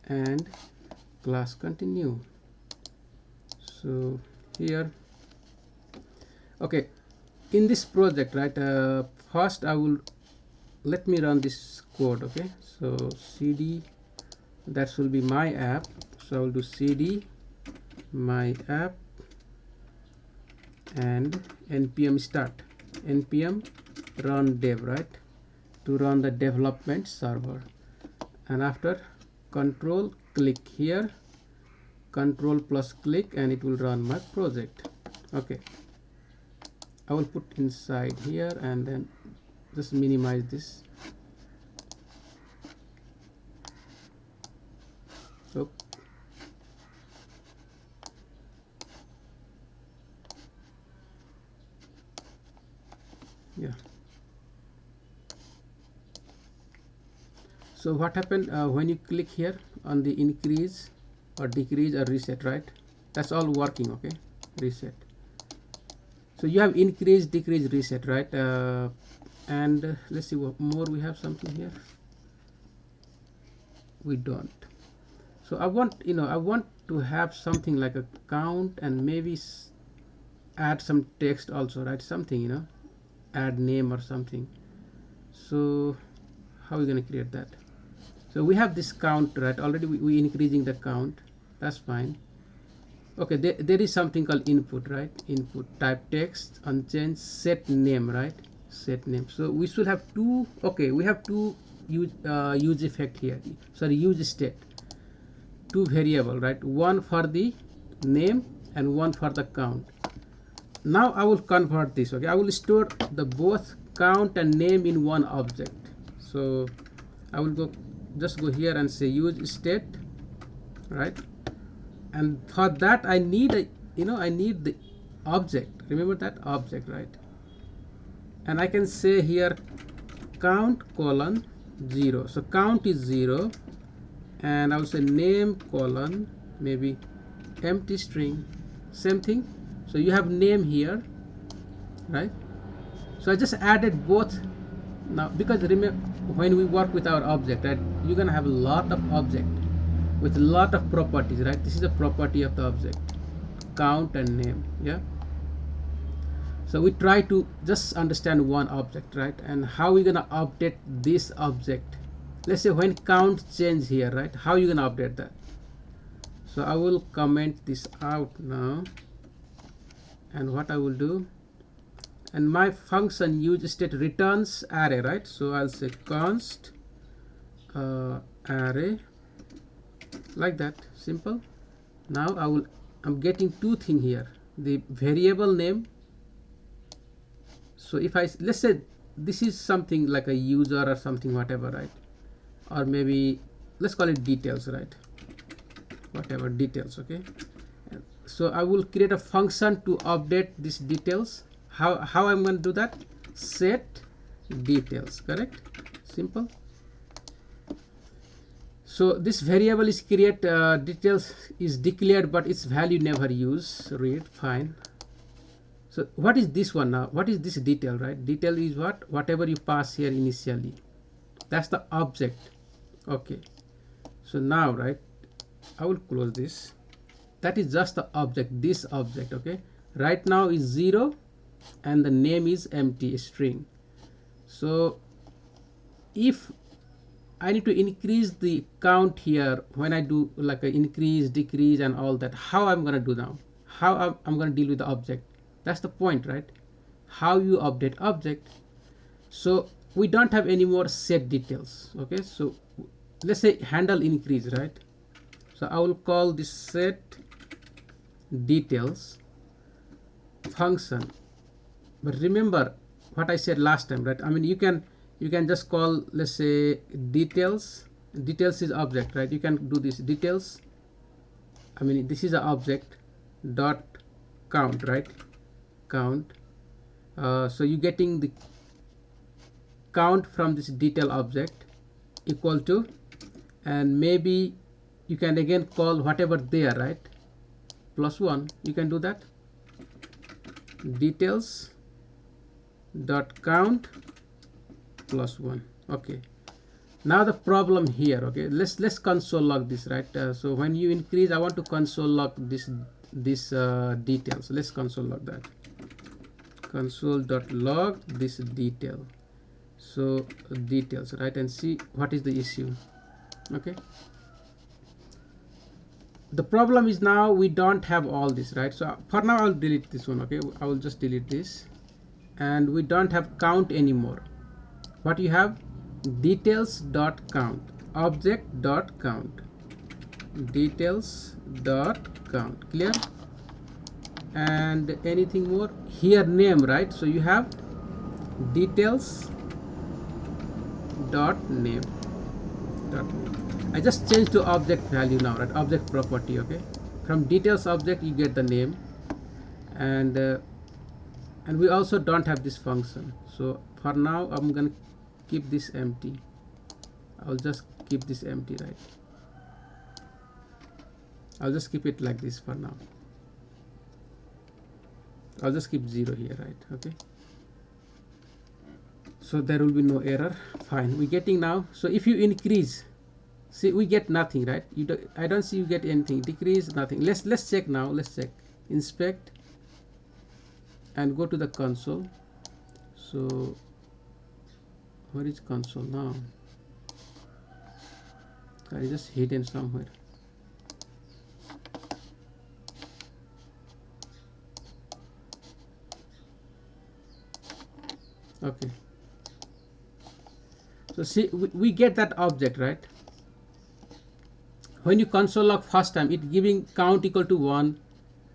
and class continue. So here, okay, in this project, right, first I will let me run this code. Okay, so cd, that will be my app, so I will do cd my app and npm start, npm run dev, right, to run the development server, and after control click here, control plus click, and it will run my project. Okay, I will put inside here and then just minimize this. So yeah, so what happened when you click here on the increase or decrease or reset, right, that's all working. Okay, reset, so you have increase, decrease, reset, right, and let's see what more we have. Something here we don't. So I want, I want to have something like a count and maybe add some text also, right, something, add name or something. So how are we going to create that? So we have this count, right, already we increasing the count, that's fine. Okay, there is something called input, right, input type text unchanged set name, right, set name. So we should have two. Okay, we have two use effect here, sorry, use state, two variable, right, one for the name and one for the count. Now I will convert this. Okay, I will store the both count and name in one object. So I will just go here and say use state, right, and for that I need a, I need the object, remember that object, right, and I can say here count colon 0, so count is 0, and I will say name colon maybe empty string, same thing. So you have name here, right, so I just added both. Now because remember, when we work with our object, right, you're gonna have a lot of object with a lot of properties, right, this is a property of the object, count and name. Yeah, so we try to just understand one object, right, and how we gonna update this object. Let's say when count change here, right, how you gonna update that? So I will comment this out now, and what I will do, and my function use state returns array, right, so I'll say const array, like that, simple. Now I'm getting two things here, the variable name. So if let's say this is something like a user or something, whatever, right, or maybe let's call it details, right, whatever, details. Okay, so I will create a function to update these details. How I'm going to do that? Set details, correct, simple. So this variable is create, details is declared, but its value never used, read, fine. So what is this one now? What is this detail, right? Detail is what? Whatever you pass here initially, that's the object. Okay, so now, right, I will close this. That is just the object, this object. Okay, right now is 0 and the name is empty string. So if I need to increase the count here, when I do like a increase, decrease and all that, how I'm going to do now? How I'm going to deal with the object? That's the point, right? How you update object. So we don't have any more set details. Okay, so let's say handle increase, right? So I will call this set details function. But remember what I said last time, right? I mean, you can just call, let's say, details. Details is object, right? You can do this details. I mean, this is an object dot count, right? Count. So you're getting the count from this detail object equal to, and maybe you can again call whatever there, right? +1. You can do that. Details dot count +1. Okay, Now the problem here, okay, let's console log this, right? So when you increase, I want to console log this details. Let's console log that, console.log this detail. So details, right, and see what is the issue. Okay, the problem is now we don't have all this, right? So for now I'll delete this one. Okay, I will just delete this, and we don't have count anymore. What you have, details dot count, object dot count, details dot count. Clear? And anything more here, name, right? So you have details dot name dot name. I just changed to object value now, right? Object property. Okay, from details object you get the name, and we also don't have this function. So for now I'm gonna keep this empty. I'll just keep this empty, right? I'll just keep it like this for now. I'll just keep 0 here, right? Okay, so there will be no error. Fine, we're getting now. So if you increase, see, we get nothing, right? I don't see you get anything. Decrease, nothing. Let's check now. Let's check. Inspect and go to the console. So where is console now? It's just hidden somewhere. Okay, so see, we get that object, right? When you console log first time, it giving count equal to 1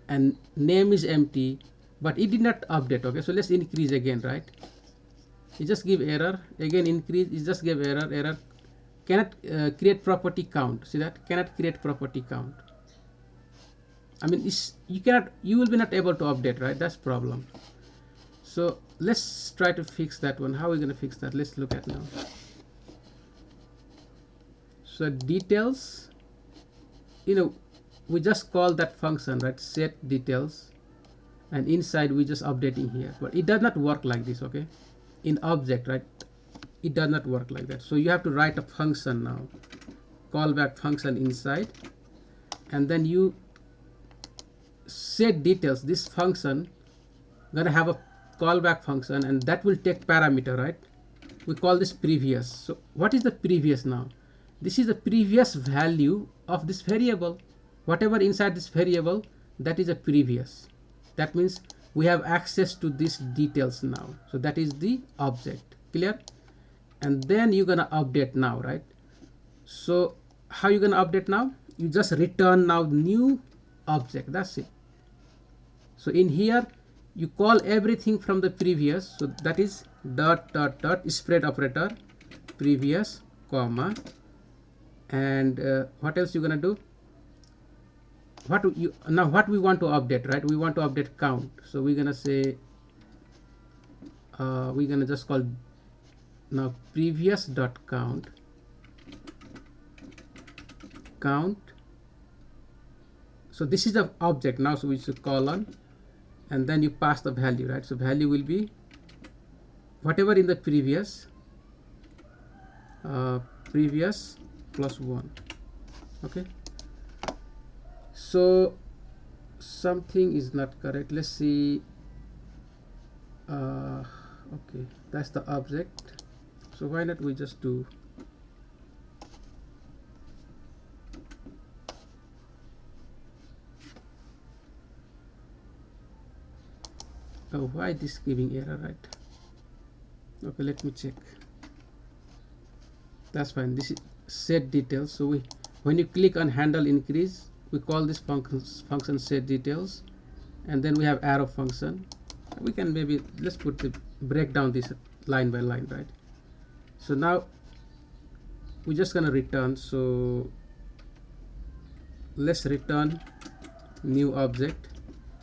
and name is empty, but it did not update. Okay, so let's increase again, right? It just give error. Again increase, it just give error. Cannot create property count. See that? Cannot create property count. I mean, you will be not able to update, right? That's problem. So let's try to fix that one. How are we going to fix that? Let's look at now. So details, we just call that function, right? Set details, and inside we just updating here, but it does not work like this. Okay, in object, right, it does not work like that. So you have to write a function now, callback function inside, and then you set details. This function gonna have a callback function, and that will take parameter, right? We call this previous. So what is the previous now? This is the previous value of this variable. Whatever inside this variable, that is a previous. That means we have access to these details now. So that is the object. Clear? And then you're gonna update now, right? So how you gonna update now? You just return now new object. That's it. So in here you call everything from the previous. So that is dot spread operator, previous, comma, and what else you gonna do? What we want to update, right? We want to update count. So we're gonna say we're gonna just call now previous dot count. So this is the object now, so we should colon, and then you pass the value, right? So value will be whatever in the previous plus 1. Okay, so something is not correct. Let's see. Okay, that's the object. So why not we just do why this giving error, right? Okay, let me check. That's fine. This is set details. So when you click on handle increase, we call this function set details, and then we have arrow function. We can maybe let's break down this line by line, right? So now we're just gonna return. So let's return new object,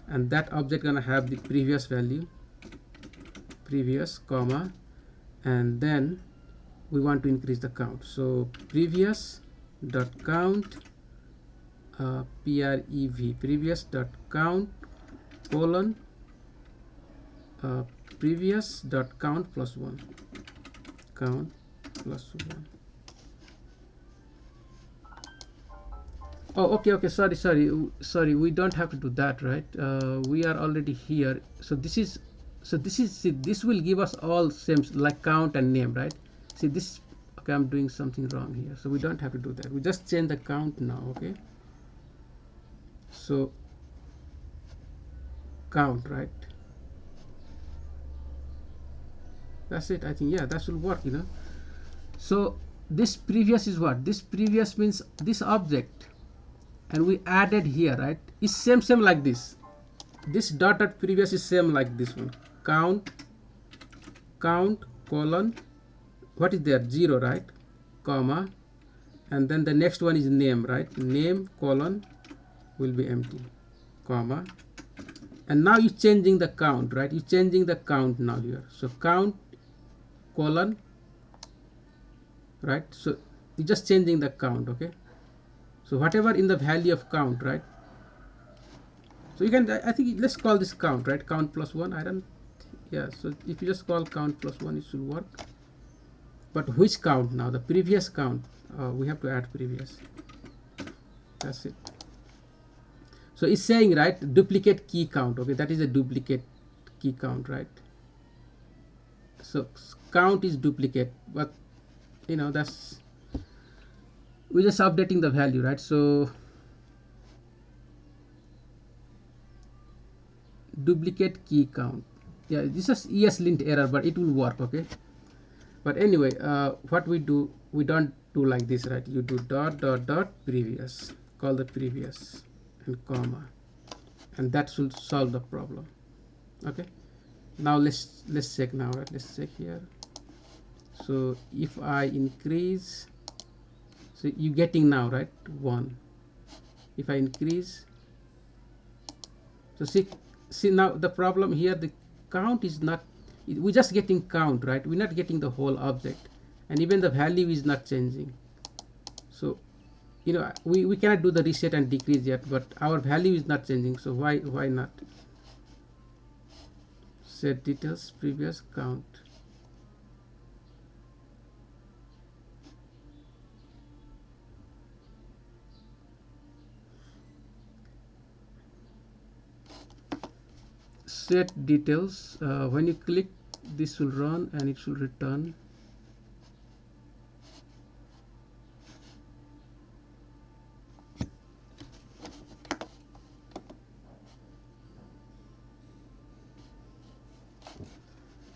and that object gonna have the previous value, previous, comma, and then we want to increase the count. So previous dot count prev dot count colon previous dot count plus 1, count plus 1. Oh, okay, okay. Sorry. We don't have to do that, right? We are already here. See, this will give us all same like count and name, right? See this. Okay, I'm doing something wrong here. So we don't have to do that. We just change the count now. Okay. So count, right? That's it. I think, yeah, that should work. So this previous is what? This previous means this object, and we added here, right? Is same like this. This dotted previous is same like this one. Count colon, what is there? 0, right? Comma, and then the next one is name, right? Name colon will be empty, comma, and now you're changing the count, right? You're changing the count now here. So count colon, right? So you're just changing the count. Okay, so whatever in the value of count, right? So you can, I think, let's call this count, right? Count plus 1. I don't, yeah, so if you just call count plus 1, it should work. But which count now? The previous count. We have to add previous. That's it. So it's saying, right, duplicate key count. Okay, that is a duplicate key count, right? So count is duplicate, but that's, we're just updating the value, right? So duplicate key count. Yeah, this is ESLint error, but it will work. Okay, but anyway, what we do, we don't do like this, right? You do dot dot dot previous, call the previous, and comma, and that should solve the problem. Okay, now let's check now, right? Let's check here. So if I increase, so you getting now, right, 1. If I increase, so see now the problem here, the count is not, we're just getting count, right? We're not getting the whole object, and even the value is not changing. So we cannot do the reset and decrease yet, but our value is not changing. So why not? Set details previous count. Set details, when you click, this will run and it should return.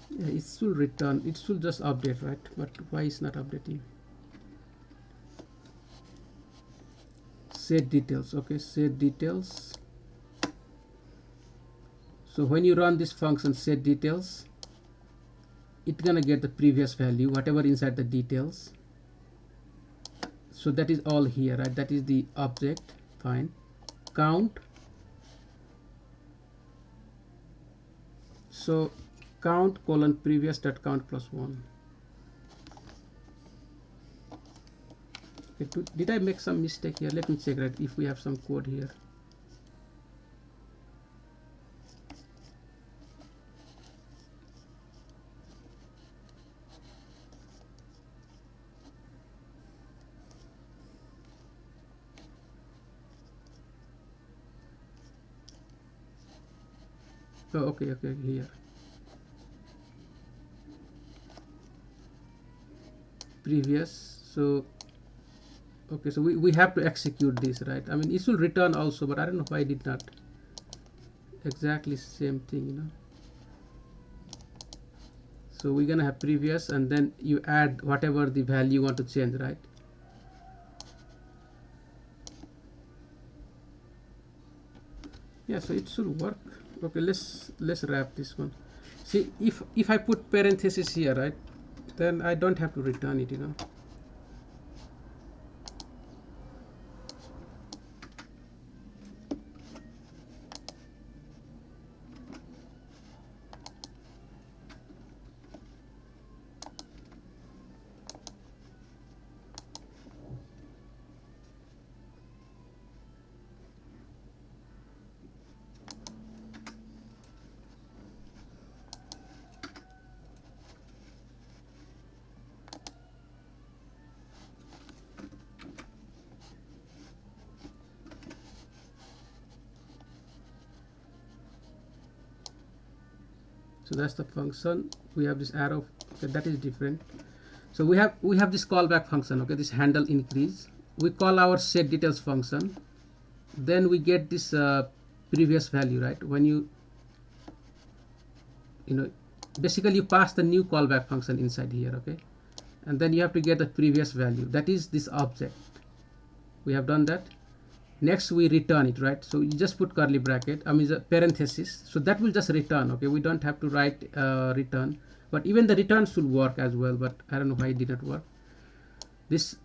Yeah, it should return, it should just update, right? But why is not updating? Set details. Okay, set details. So when you run this function set details, it's gonna get the previous value, whatever inside the details. So that is all here, right? That is the object. Fine. Count. So count colon previous dot count plus 1. Okay, did I make some mistake here? Let me check, right, if we have some code here. Oh, okay, here. Previous. So okay, so we have to execute this, right? I mean, it will return also, but I don't know why I did not. Exactly same thing, So we're gonna have previous, and then you add whatever the value you want to change, right? Yeah, so it should work. Okay, let's wrap this one. See, if I put parenthesis here, right, then I don't have to return it, So that's the function. We have this arrow. Okay, that is different. So we have this callback function. Okay, this handle increase. We call our set details function. Then we get this previous value, right? When you basically you pass the new callback function inside here. Okay, and then you have to get the previous value. That is this object. We have done that. Next we return it, right? So you just put curly bracket, I mean the parenthesis, so that will just return. Okay, we don't have to write return, but even the return should work as well, but I don't know why it did not work. This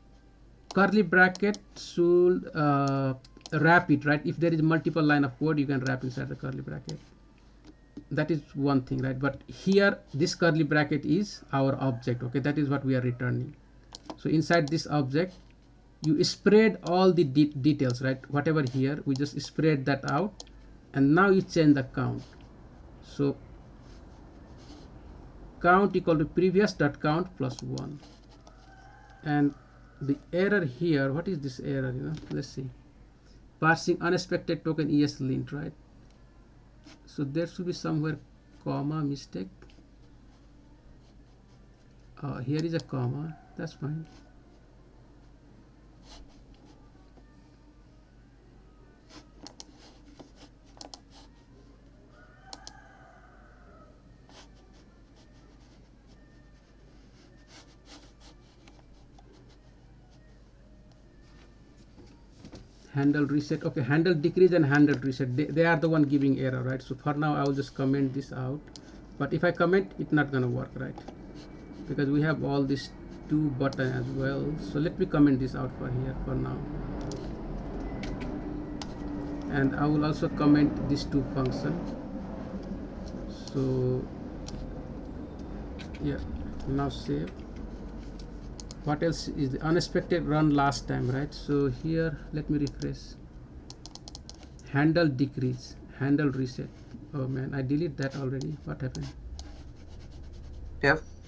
curly bracket should wrap it, right? If there is multiple line of code, you can wrap inside the curly bracket. That is one thing, right? But here this curly bracket is our object. Okay, that is what we are returning. So inside this object you spread all the details, right? Whatever here, we just spread that out, and now you change the count. So count equal to previous dot count plus 1. And the error here, what is this error? Let's see. Parsing unexpected token ESLint, right? So there should be somewhere comma mistake. Here is a comma. That's fine. Handle reset. Okay, handle decrease and handle reset, they are the one giving error, right? So for now I will just comment this out, but if I comment, it's not gonna work, right? Because we have all these two button as well. So let me comment this out for here for now, and I will also comment these two function. So yeah, now save. What else is the unexpected run last time, right? So here, let me refresh. Handle decrease, handle reset. Oh man, I deleted that already. What happened?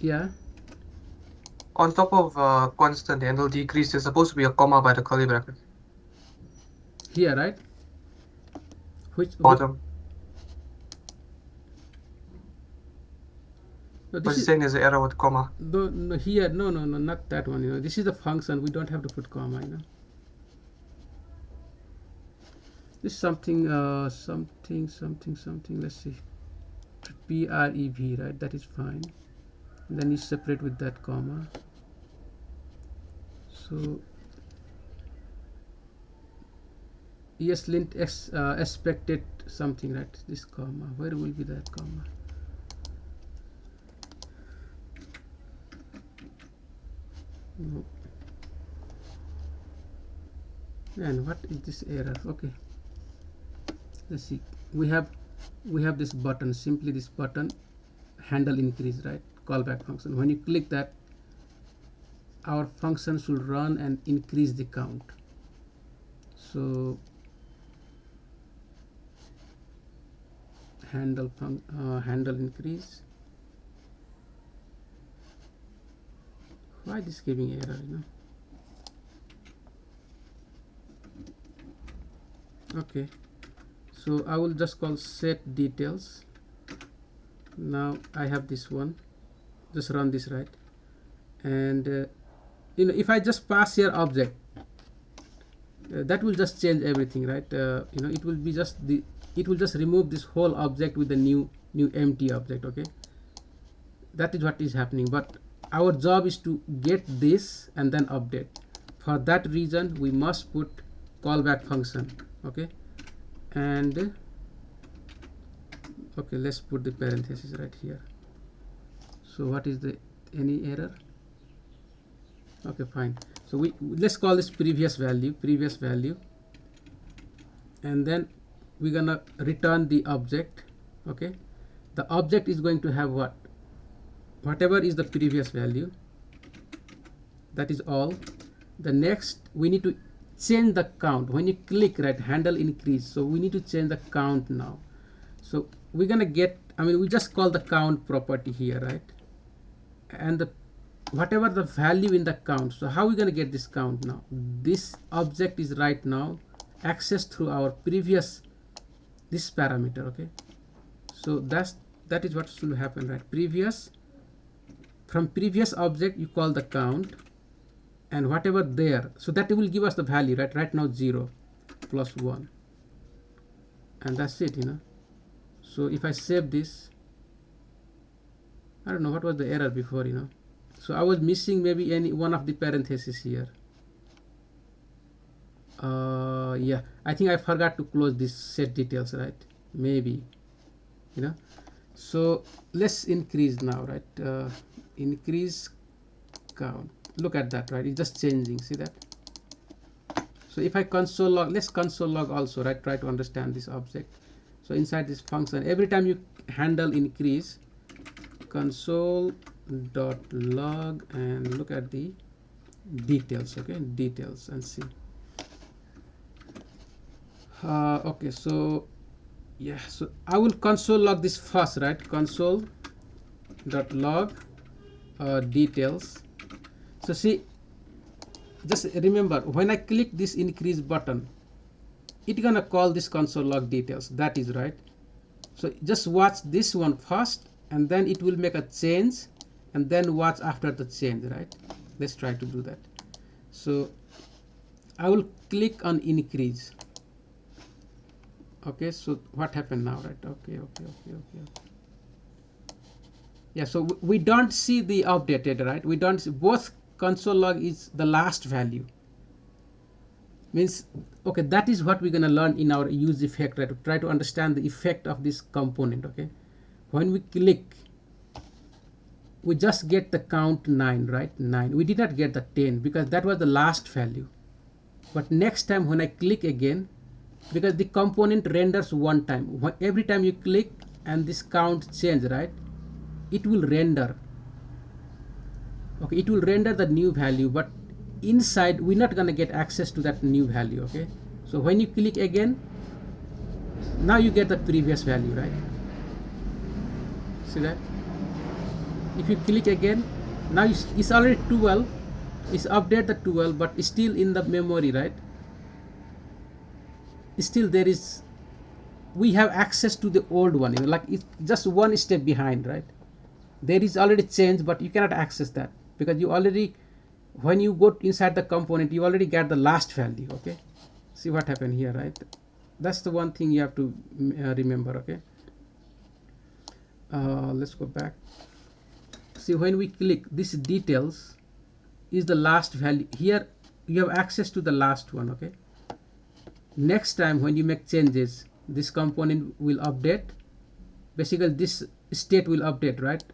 Yeah. On top of constant handle decrease, there's supposed to be a comma by the curly bracket. Here, right? Bottom. No, this is saying there's an error with comma. No, here, no, not that one. This is the function. We don't have to put comma. This is something, something. Let's see. PREV, right? That is fine. And then you separate with that comma. So ESLint expected something, right? This comma. Where will be that comma? No. And what is this error? Okay, let's see. We have this button, simply this button, handle increase, right? Callback function. When you click that, our function should run and increase the count. So handle increase. Why this giving error? Okay, so I will just call set details. Now I have this one. Just run this, right? And if I just pass here object, that will just change everything, right? It will be just it will just remove this whole object with the new empty object. Okay, that is what is happening. But our job is to get this and then update. For that reason, we must put callback function. Okay, and okay, let's put the parenthesis right here. So what is any error? Okay, fine. So let's call this previous value, and then we're gonna return the object. Okay, the object is going to have whatever is the previous value. That is all. The next, we need to change the count. When you click, right, handle increase, so we need to change the count now. So we're gonna get, we just call the count property here, right? And whatever the value in the count. So how are we gonna get this count now? This object is right now accessed through our previous this parameter. Okay, so that's that is what should happen, right? From previous object you call the count, and whatever there, so that will give us the value, right now 0 plus 1, and that's it, so if I save this, I don't know what was the error before, so I was missing maybe any one of the parentheses here. Yeah, I think I forgot to close this set details, right? Maybe, so let's increase now, right? Increase count, look at that, right? It's just changing, see that? So if I console log, let's console log also, right? Try to understand this object. So inside this function, every time you handle increase, console dot log and look at the details, okay? Details and see. Okay, so yeah, so I will console log this first, right? Console dot log details. So see, just remember, when I click this increase button, it's gonna call this console log details, that is right. So just watch this one first, and then it will make a change, and then watch after the change, right? Let's try to do that. So I will click on increase. Okay, so what happened now, right? Okay. Yeah, so we don't see the updated, right? We don't see, both console log is the last value, means, okay, that is what we're going to learn in our use effect, right? To try to understand the effect of this component. Okay, when we click, we just get the count 9, right? 9, we did not get the 10 because that was the last value. But next time when I click again, because the component renders one time, every time you click and this count change, right, it will render. Okay, it will render the new value, but inside we're not gonna get access to that new value. Okay, so when you click again, now you get the previous value, right? See that? If you click again, now it's already 12, it's update the 12, but it's still in the memory, right? Still there is, we have access to the old one, like it's just one step behind, right? There is already change, but you cannot access that because you already, when you go inside the component, you already get the last value. Okay, see what happened here, right? That's the one thing you have to remember. Okay, let's go back. See, when we click, this details is the last value. Here you have access to the last one. Okay, next time when you make changes, this component will update. Basically this state will update, right?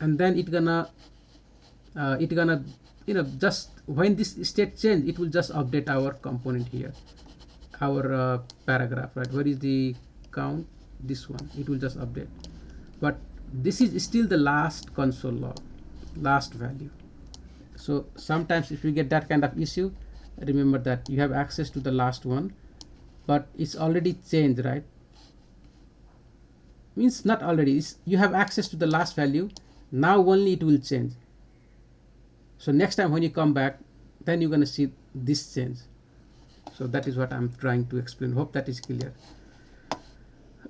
And then it gonna just when this state change, it will just update our component here, our paragraph, right? Where is the count? This one, it will just update, but this is still the last console log, last value. So sometimes if you get that kind of issue, remember that you have access to the last one, but it's already changed, right? Means not already, you have access to the last value, now only it will change. So next time when you come back, then you're going to see this change. So that is what I'm trying to explain. Hope that is clear.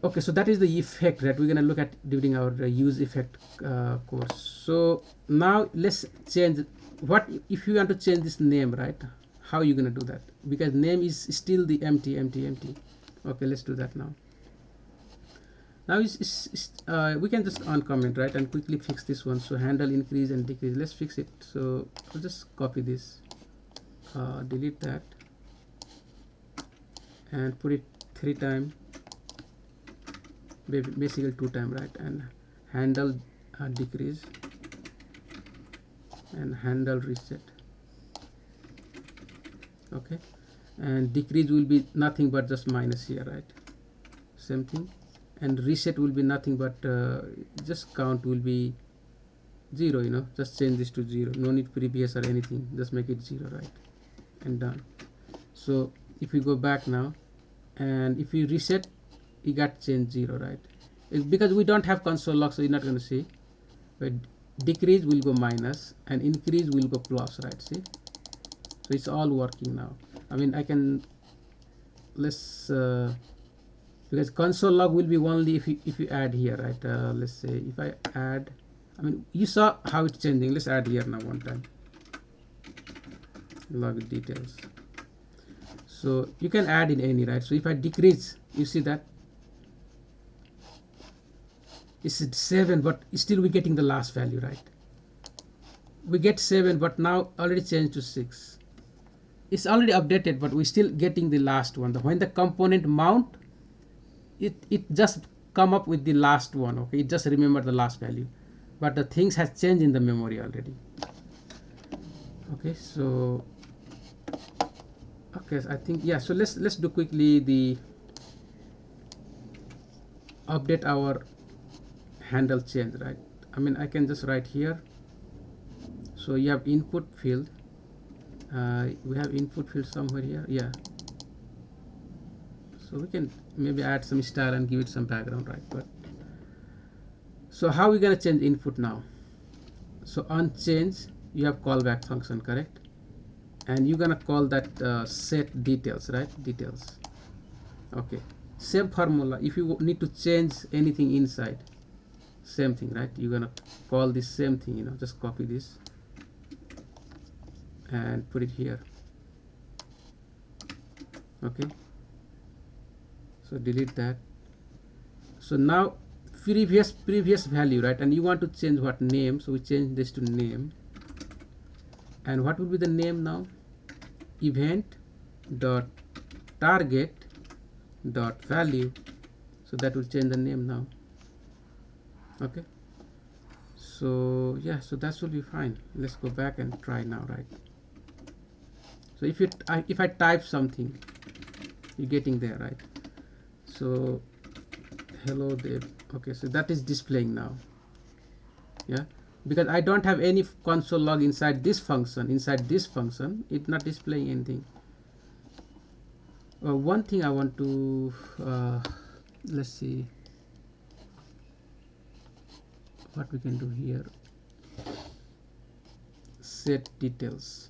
Okay, so that is the effect that we're going to look at during our use effect course. So now let's change, what if you want to change this name, right? How are you going to do that? Because name is still the empty. Okay, let's do that now. Now we can just uncomment, right, and quickly fix this one. So handle increase and decrease, let's fix it. So I'll just copy this, delete that, and put it 3 times, basically 2 times, right? And handle decrease and handle reset. Okay, and decrease will be nothing but just minus here, right? Same thing. And reset will be nothing but just count will be 0, just change this to 0, no need previous or anything, just make it 0, right? And done. So if we go back now and if we reset, you got change 0, right? It's because we don't have console log, so you're not going to see, but decrease will go minus and increase will go plus, right? See, so it's all working now. I mean, I can, let's because console log will be only if you add here, right? Let's say if I add, I mean, you saw how it's changing. Let's add here now one time. Log details. So you can add in any, right? So if I decrease, you see that it's 7, but still we're getting the last value, right? We get 7, but now already changed to 6. It's already updated, but we're still getting the last one. When the component mount, it just come up with the last one, okay? It just remember the last value, but the things has changed in the memory already. Okay, so okay, I think, yeah, so let's do quickly the update our handle change, right? I mean, I can just write here. So you have input field, we have input field somewhere here, yeah. So we can maybe add some style and give it some background, right? But so how are we gonna change input now? So on change, you have callback function, correct? And you're gonna call that set details, right? Details. Okay, same formula. If you need to change anything inside, same thing, right? You're gonna call this same thing, you know, just copy this and put it here. Okay, so delete that. So now previous value, right? And you want to change what name, so we change this to name. And what will be the name now? Event dot target dot value. So that will change the name now. Okay, so yeah, so that will be fine. Let's go back and try now, right? So if I type something, you're getting there, right? So hello there. Okay, so that is displaying now. Yeah, because I don't have any console log inside this function. Inside this function, it's not displaying anything. One thing I want to let's see what we can do here. Set details,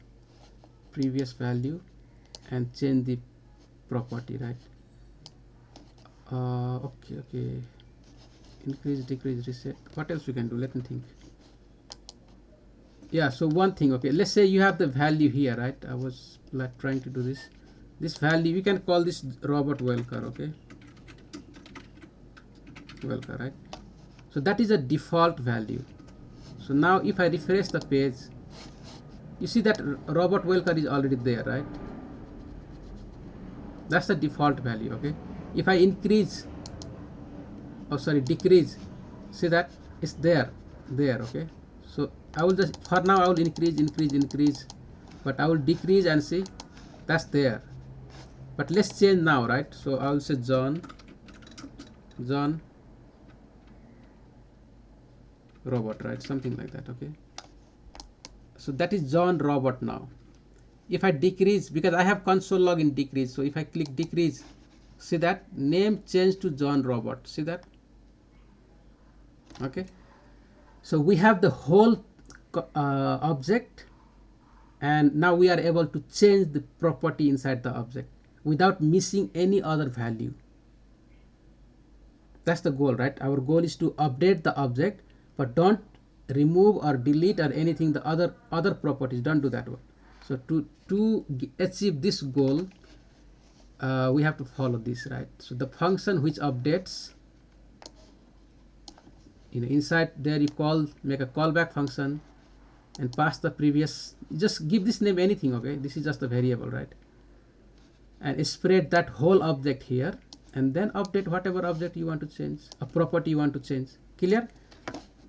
previous value, and change the property, right? Okay, increase, decrease, reset. What else we can do? Let me think. Yeah, so one thing, okay, let's say you have the value here, right? I was like trying to do this value, we can call this robot welker, okay? Welker, right? So that is a default value. So now if I refresh the page, you see that robot welker is already there, right? That's the default value, okay? If I increase, oh sorry, decrease, see that it's there, okay? So I will just, for now I will increase, but I will decrease and see that's there. But let's change now, right? So I will say John robot, right? Something like that, okay? So that is John robot now. If I decrease, because I have console log in decrease, so if I click decrease, see that name changed to John robot, see that? Okay, so we have the whole object, and now we are able to change the property inside the object without missing any other value. That's the goal, right? Our goal is to update the object, but don't remove or delete or anything, the other properties, don't do that one. So to achieve this goal, we have to follow this, right? So the function which updates, you know, inside there you make a callback function and pass the previous, just give this name anything, okay? This is just a variable, right? And spread that whole object here, and then update whatever object you want to change, a property you want to change. Clear?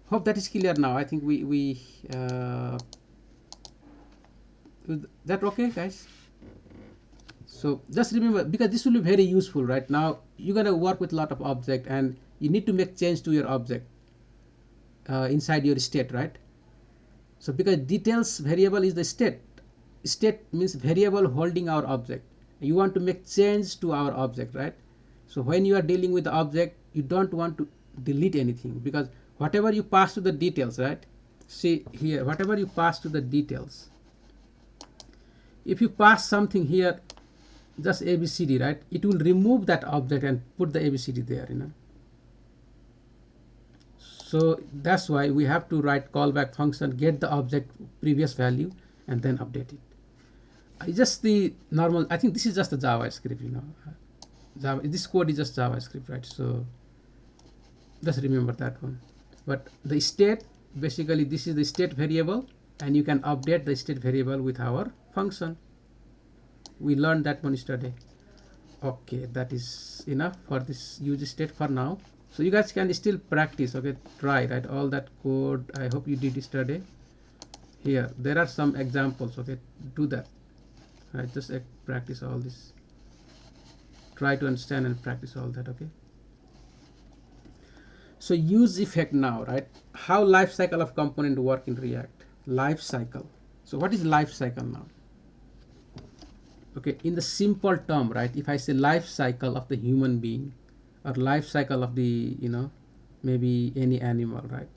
Hope that is clear now. I think we that okay, guys? So just remember, because this will be very useful, right? Now you're gonna work with a lot of object, and you need to make change to your object inside your state, right? So because details variable is the state means variable holding our object. You want to make change to our object, right? So when you are dealing with the object, you don't want to delete anything, because whatever you pass to the details, right? See here, whatever you pass to the details, if you pass something here just ABCD, right? It will remove that object and put the ABCD there, So that's why we have to write callback function, get the object previous value, and then update it. Just the normal, I think this is just a JavaScript, Java, this code is just JavaScript, right? So just remember that one. But the state, basically this is the state variable, and you can update the state variable with our function. We learned that one yesterday. Okay, that is enough for this useState for now. So you guys can still practice, okay, try, right, all that code. I hope you did yesterday. Here there are some examples, okay, do that, right? Just practice all this, try to understand and practice all that, okay? So useEffect now, right? How life cycle of component work in React? Life cycle. So what is life cycle now? Okay, in the simple term, right? If I say life cycle of the human being, or life cycle of the, maybe any animal, right?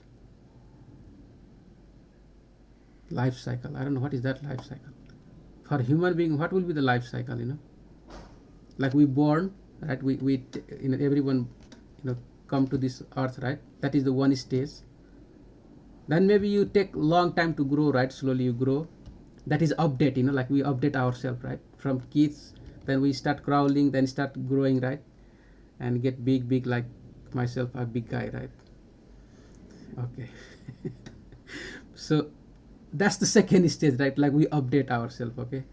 Life cycle. I don't know what is that life cycle. For human being, what will be the life cycle? Like we born, right? We everyone, come to this earth, right? That is the one stage. Then maybe you take long time to grow, right? Slowly you grow. That is update, like we update ourselves, right? From kids, then we start crawling, then start growing, right? And get big, like myself, a big guy, right? Okay. So that's the second stage, right? Like we update ourselves, okay?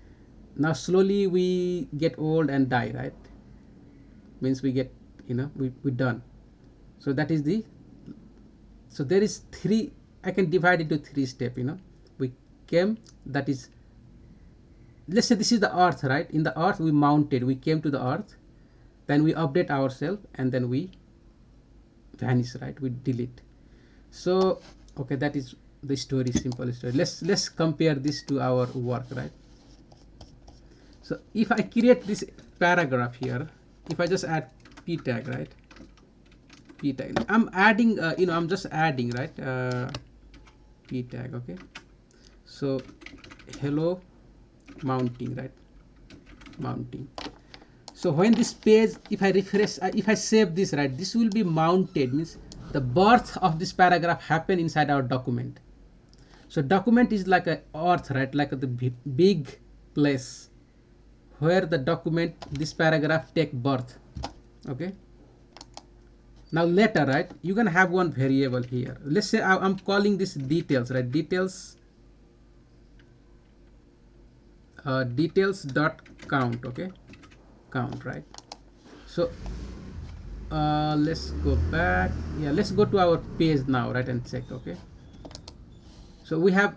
Now slowly we get old and die, right? Means we get, we done. So that is so there is three, I can divide into three steps, we came, that is, let's say this is the earth, right? In the earth we mounted, we came to the earth, then we update ourselves, and then we vanish, right? We delete. So okay, that is the story, simple story. Let's compare this to our work, right? So if I create this paragraph here, if I just add p tag, right? P tag, I'm adding, I'm just adding, right? P tag, okay? So hello mounting, right? Mounting. So when this page, if I refresh, if I save this, right, this will be mounted, means the birth of this paragraph happen inside our document. So document is like a earth, right? Like the big place where the document, this paragraph take birth, okay? Now later, right, you can have one variable here. Let's say I'm calling this details, right? Details, details dot count, okay? Count, right? So let's go back. Yeah, let's go to our page now, right, and check, okay? So we have,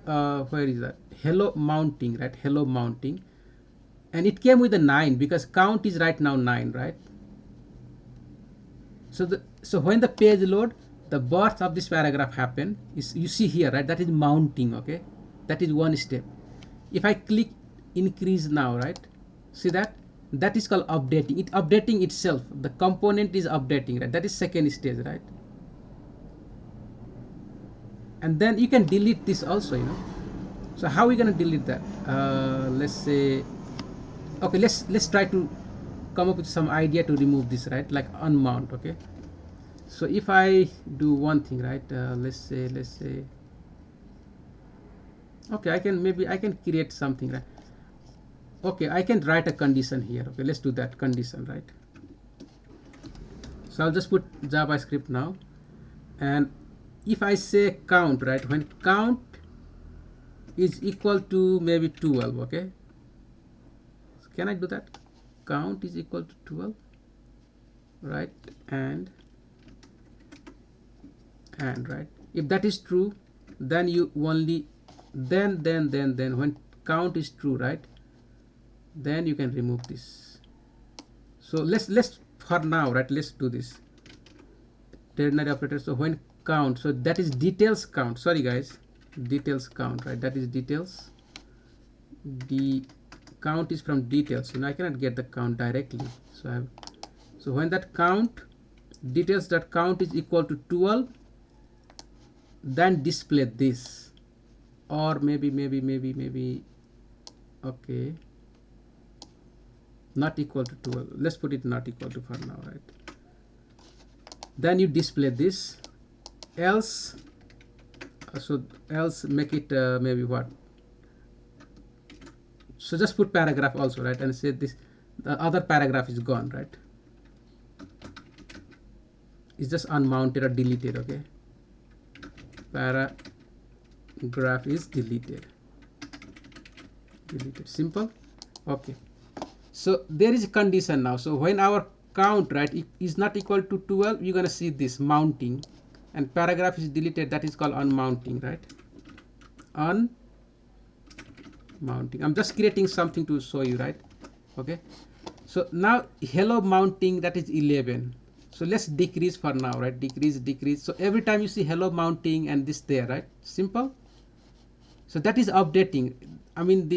where is that? Hello mounting, right? Hello mounting. And it came with a 9 because count is right now 9, right? So when the page load, the birth of this paragraph happen is, you see here, right? That is mounting, okay? That is one step. If I click increase now, right? See that? That is called updating. It updating itself. The component is updating, right? That is second stage, right? And then you can delete this also, So how are we gonna delete that? Let's say, okay, let's try to come up with some idea to remove this, right? Like unmount, okay? So if I do one thing, right? Let's say, okay, I can create something, right? Okay, I can write a condition here. Okay, let's do that condition, right? So I'll just put JavaScript now, and if I say count, right, when count is equal to maybe 12, okay? Can I do that? Count is equal to 12, right? And right, if that is true, then you only then when count is true, right, then you can remove this. So let's for now, right, let's do this ternary operator. So when count, so that is details count, sorry guys, details count, right? That is details, the count is from details, I cannot get the count directly. So when that count, details dot count is equal to 12, then display this, or maybe okay, not equal to 12. Let's put it not equal to for now, right? Then you display this, else, so else make it maybe what, so just put paragraph also, right? And say this, the other paragraph is gone, right? It's just unmounted or deleted. Okay, paragraph is deleted. Simple. Okay, so there is a condition now. So when our count, right, is not equal to 12, you're gonna see this mounting, and paragraph is deleted, that is called unmounting, right? Unmounting. I'm just creating something to show you, right? Okay, so now hello mounting, that is 11. So let's decrease for now, right? Decrease. So every time you see hello mounting and this there, right? Simple. So that is updating. I mean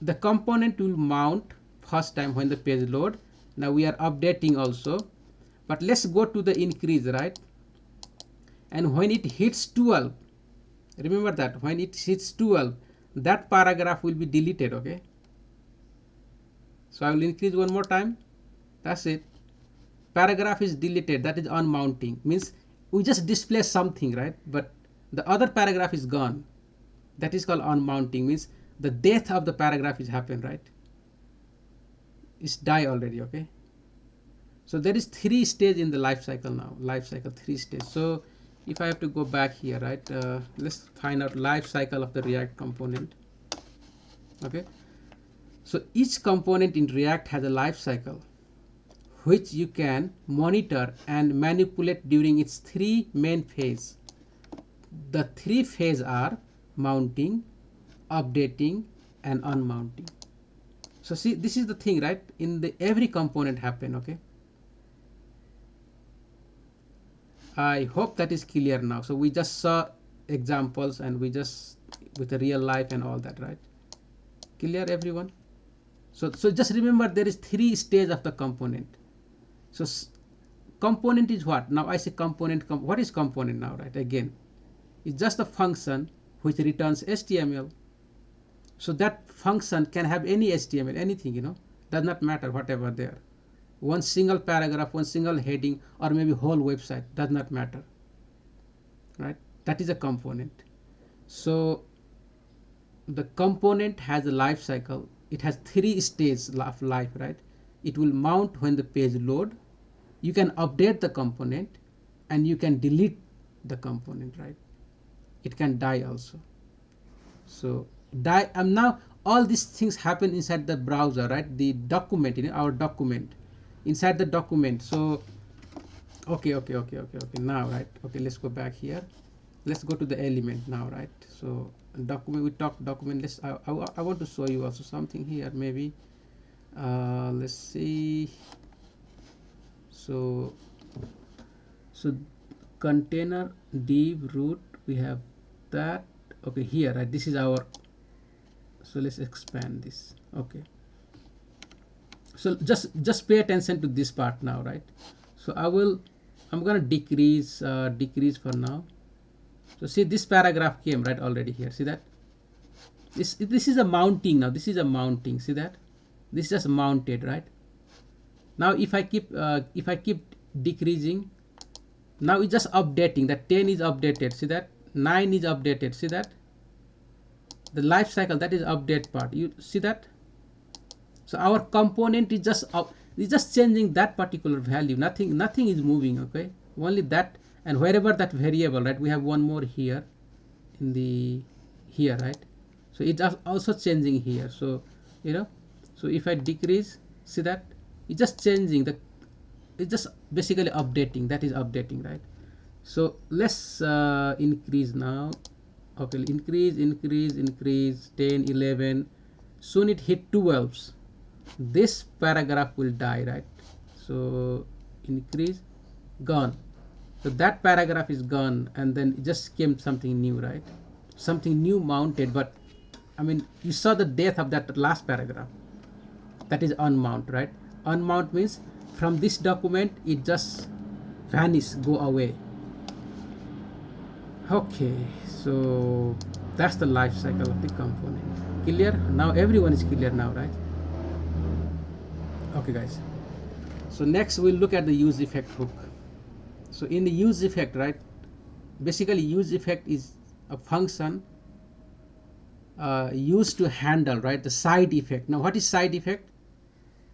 the component will mount first time when the page load. Now we are updating also, but let's go to the increase, right? And when it hits 12, remember that when it hits 12, that paragraph will be deleted. Okay, so I will increase one more time. That's it. Paragraph is deleted, that is unmounting, means we just display something, right? But the other paragraph is gone, that is called unmounting, means the death of the paragraph is happened, right? It's die already. Okay, so there is 3 stages in the life cycle now. Life cycle 3 stages. So if I have to go back here, right, let's find out life cycle of the React component. Okay, so each component in React has a life cycle which you can monitor and manipulate during its 3 main phases. The 3 phases are mounting, updating, and unmounting. So see, this is the thing, right? In the every component happen. Okay, I hope that is clear now. So we just saw examples and we just with the real life and all that, right? Clear everyone? So just remember there is 3 stages of the component. So component is what? Now I say component. What is component now, right? Again, it's just a function which returns HTML. So that function can have any HTML, anything, you know, does not matter, whatever there. One single paragraph, one single heading, or maybe whole website, does not matter, right? That is a component. So the component has a life cycle. It has 3 stages of life, right? It will mount when the page load. You can update the component and you can delete the component, right? It can die also. So die. Now all these things happen inside the browser, right? The document, you know, our document, inside the document. So okay. Now, right? Okay, let's go back here. Let's go to the element now, right? So document, we talked document. Let's. I want to show you also something here. Maybe. Let's see. So container div root, we have that. Okay, here, right? This is our. So let's expand this. Okay, so just pay attention to this part now, right? So I'm gonna decrease for now. So see, this paragraph came right already here. See that this is a mounting now. This is a mounting. See that this is just mounted, right? Now if I keep decreasing, now it's just updating. That 10 is updated. See that 9 is updated. See that the life cycle, that is update part. You see that? So our component is just changing that particular value. Nothing is moving. Okay, only that, and wherever that variable, right? We have one more here in the here, right? So it's also changing here. So you know, so if I decrease, see that it's just changing it's just basically updating. That is updating, right? So let's increase now. Okay, increase 10, 11. Soon it hit 12. This paragraph will die, right? So increase, gone. So that paragraph is gone, and then it just came something new, right? Something new mounted. But I mean, you saw the death of that last paragraph. That is unmount, right? Unmount means from this document it just vanish, go away. Okay, so that's the life cycle of the component. Clear? Now everyone is clear now, right? Okay guys, so next we'll look at the useEffect hook. So in the useEffect, right, basically useEffect is a function used to handle, right, the side effect. Now what is side effect?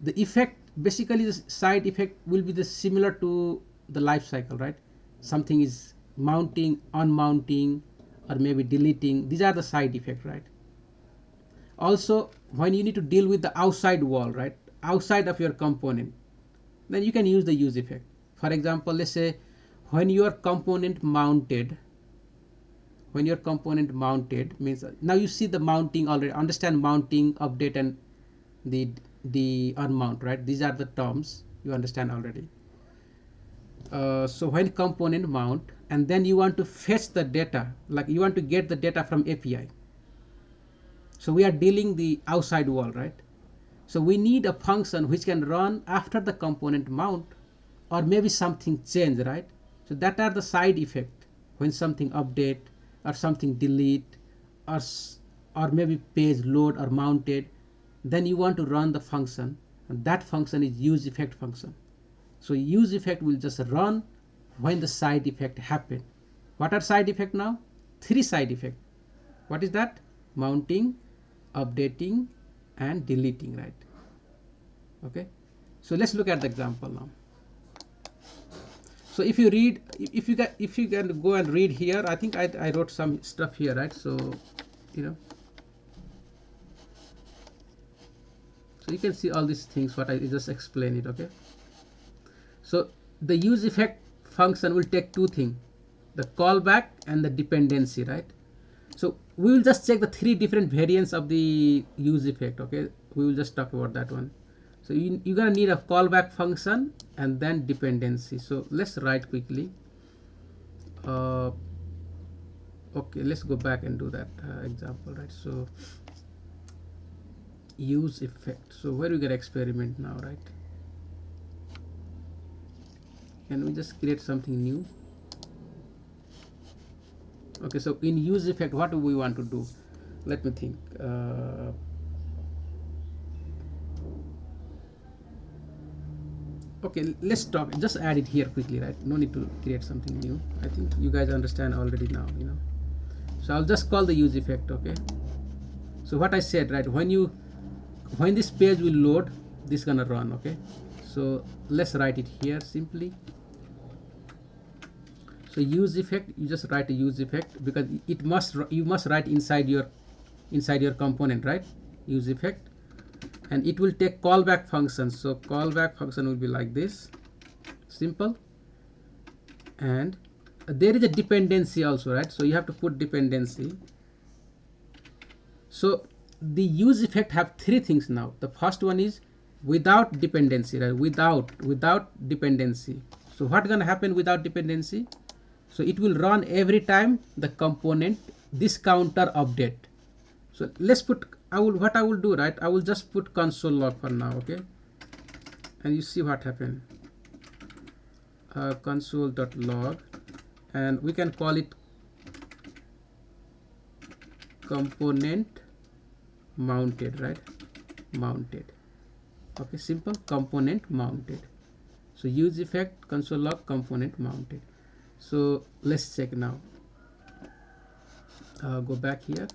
The effect, basically the side effect will be the similar to the life cycle, right? Something is mounting, unmounting, or maybe deleting. These are the side effect, right? Also, when you need to deal with the outside wall, right, outside of your component, then you can use the use effect. For example, let's say when your component mounted, means now you see the mounting already, understand mounting, update, and the unmount, right? These are the terms you understand already. So when component mount, and then you want to fetch the data, like you want to get the data from API. So we are dealing the outside wall, right? So we need a function which can run after the component mount, or maybe something change, right? So that are the side effect when something update or something delete, or maybe page load or mounted. Then you want to run the function, and that function is useEffect function. So useEffect will just run when the side effect happen. What are side effect now? 3 side effect. What is that? Mounting, updating, and deleting, right? Okay, so let's look at the example now. So if you read, if you can go and read here, I think I wrote some stuff here, right? So so you can see all these things what I just explained it. Okay, so the useEffect function will take 2 things, the callback and the dependency, right? So we will just check the 3 different variants of the useEffect. Okay, we will just talk about that one. So you're gonna need a callback function and then dependency. So let's write quickly. Okay, let's go back and do that example, right? So useEffect. So where we get experiment now, right? Can we just create something new? Okay, so in useEffect, what do we want to do? Let me think. Okay, let's talk, just add it here quickly, right? No need to create something new. I think you guys understand already now, so I'll just call the useEffect. Okay, so what I said, right, when this page will load, this gonna run. Okay, so let's write it here simply. So useEffect, you just write a useEffect, because you must write inside your component, right? useEffect, and it will take callback function. So callback function will be like this, simple. And there is a dependency also, right? So you have to put dependency. So the useEffect have 3 things now. The first one is without dependency, right? Without dependency. So what's gonna happen without dependency? So it will run every time the component this counter update. So let's put, what I will do, right, I will just put console log for now. Okay, and you see what happened. Console.log, and we can call it component mounted, right? Mounted. Okay, simple, component mounted. So useEffect console log component mounted. So let's check now. Go back here,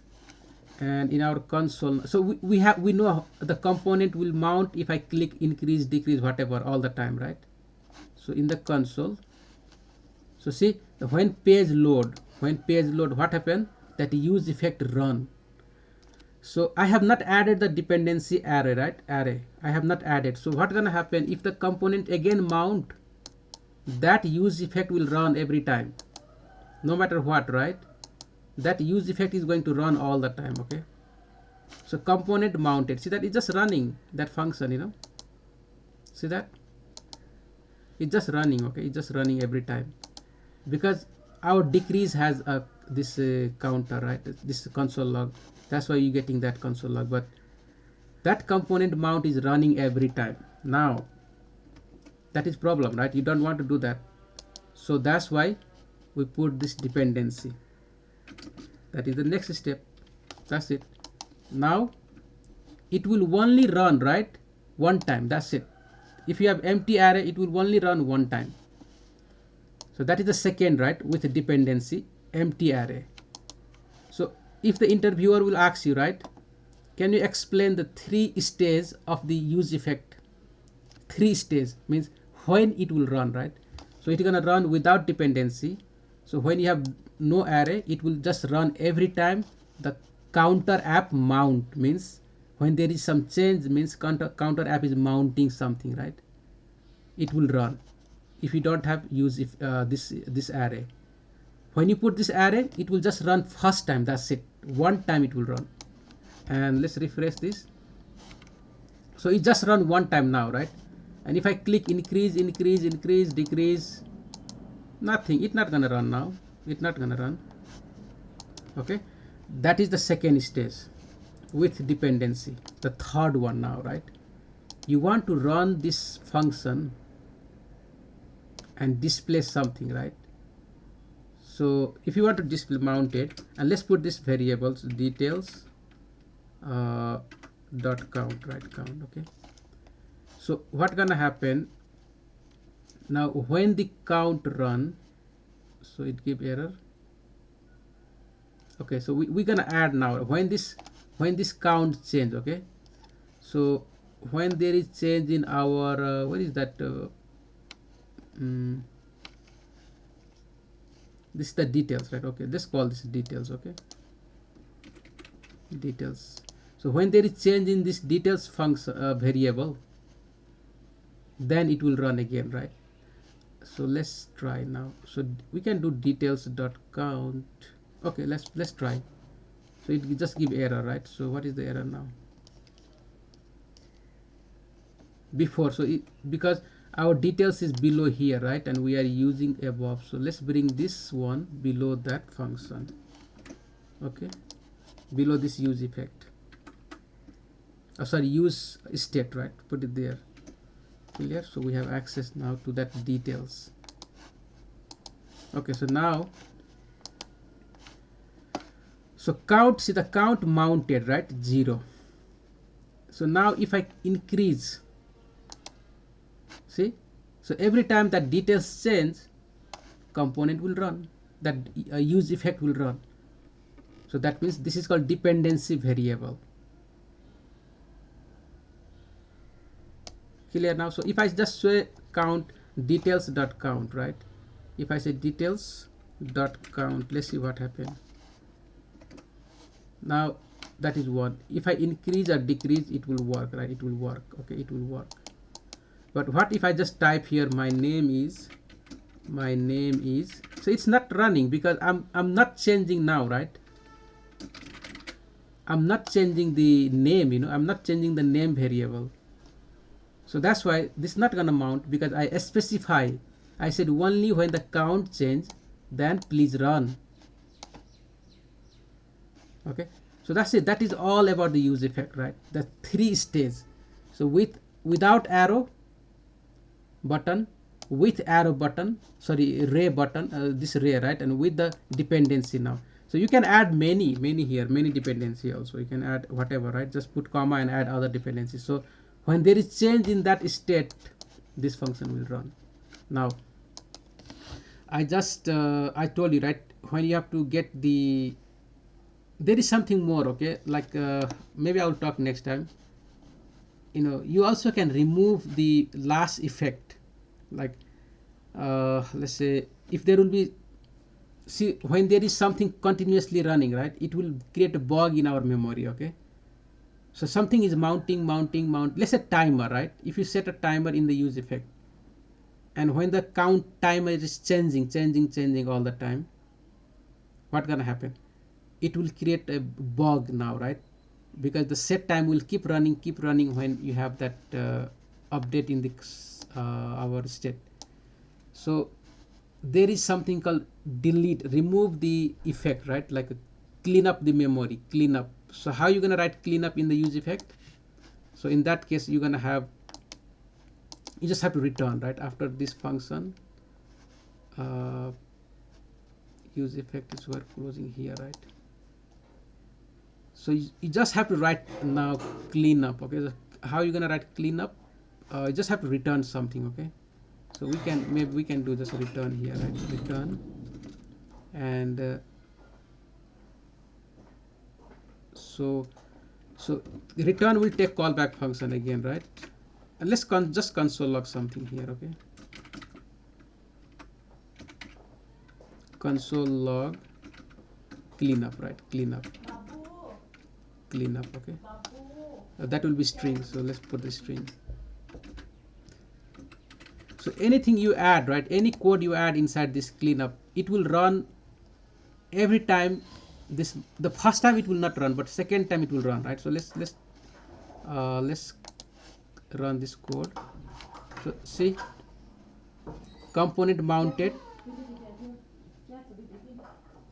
and in our console, so we know the component will mount if I click increase, decrease, whatever, all the time, right? So in the console, so see, when page load, what happened? That useEffect run. So I have not added the dependency array, right? I have not added. So what's gonna happen if the component again mount? That useEffect will run every time, no matter what, right? That useEffect is going to run all the time. Okay, so component mounted, see that it's just running that function, see that it's just running. Okay, it's just running every time, because our decrease has this counter, right? This console log, that's why you're getting that console log. But that component mount is running every time. Now that is problem, right? You don't want to do that, so that's why we put this dependency. That is the next step. That's it. Now it will only run, right, one time. That's it. if you have empty array, it will only run one time. So that is the second, right, with a dependency, empty array. So if the interviewer will ask you, right, can you explain the 3 stages of the use effect? 3 stages means when it will run, right? So it's gonna run without dependency. So when you have no array, it will just run every time the counter app mount, means when there is some change, means counter app is mounting something, right? It will run if you don't have use if this array. When you put this array, it will just run first time, that's it, one time it will run. And let's refresh this. So it just run one time now, right? And if I click increase, decrease, nothing, it's not gonna run now, it's not gonna run. Okay, that is the second stage with dependency. The third one now, right, you want to run this function and display something, right? So if you want to display mount it, and let's put this variables details dot count, right, count. Okay, so what gonna happen now when the count run? So it give error. Okay, so we're gonna add now when this count change. Okay, so when there is change in our what is that this is the details, right? Okay, let's call this details. Okay, details. So when there is change in this details function variable, then it will run again, right? So let's try now. So we can do details dot count. Okay, let's try. So it just give error, right? So what is the error now? Before, so because our details is below here, right, and we are using above, so let's bring this one below that function. Okay, below this use effect, sorry, use state, right, put it there. Clear? So we have access now to that details. Okay, so now, so count, see the count mounted, right, 0. So now if I increase, see, so every time that details change, component will run, that use effect will run. So that means this is called dependency variable. Clear now? So if I just say count details dot count, right, if I say details dot count, let's see what happened. Now that is 1. If I increase or decrease, it will work, right? It will work. Okay, it will work. But what if I just type here my name is, so it's not running because I'm not changing now, right? I'm not changing the name, you know, I'm not changing the name variable. So that's why this is not gonna mount, because I specify, I said only when the count change, then please run. Okay, so that's it. That is all about the use effect, right? The 3 stages. So without arrow button, with arrow button, sorry, ray button, this ray, right, and with the dependency now. So you can add many here, many dependency also. You can add whatever, right? Just put comma and add other dependencies. So when there is change in that state, this function will run. Now I just I told you, right, when you have to get the, there is something more, okay, like maybe I will talk next time. You know, you also can remove the last effect, like let's say if there will be, see, when there is something continuously running, right, it will create a bug in our memory. Okay, so something is mounting, let's say timer, right? If you set a timer in the use effect, and when the count timer is changing all the time, what gonna happen? It will create a bug now, right? Because the set time will keep running when you have that update in the our state. So there is something called delete, remove the effect, right? Like clean up the memory, clean up. So how you gonna write clean up in the use effect? So in that case, you're gonna have, you just have to return, right, after this function. Use effect is where closing here, right? So you just have to write now clean up. Okay, so how you gonna write clean up? you just have to return something. Okay, so we can, maybe we can do just a return here, right? Return, and so return will take callback function again, right? And let's just console log something here. Okay, console log cleanup, right? Cleanup. Okay, that will be string, so let's put the string. So anything you add, right, any code you add inside this cleanup, it will run every time. This, the first time it will not run, but second time it will run, right? So let's run this code. So see, component mounted,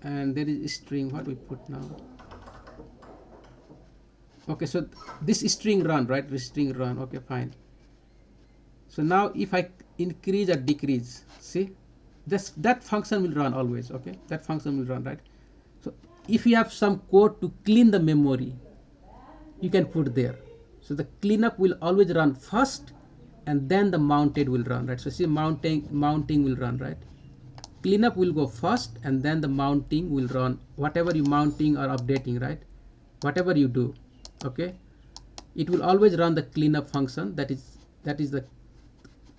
and there is a string. What we put now? Okay, so this string run, right? This string run. Okay, fine. So now if I increase or decrease, see, that function will run always. Okay, that function will run, right? So if you have some code to clean the memory, you can put there. So the cleanup will always run first, and then the mounted will run, right? So see, mounting will run, right? Cleanup will go first, and then the mounting will run. Whatever you mounting or updating, right? Whatever you do, okay, it will always run the cleanup function. That is the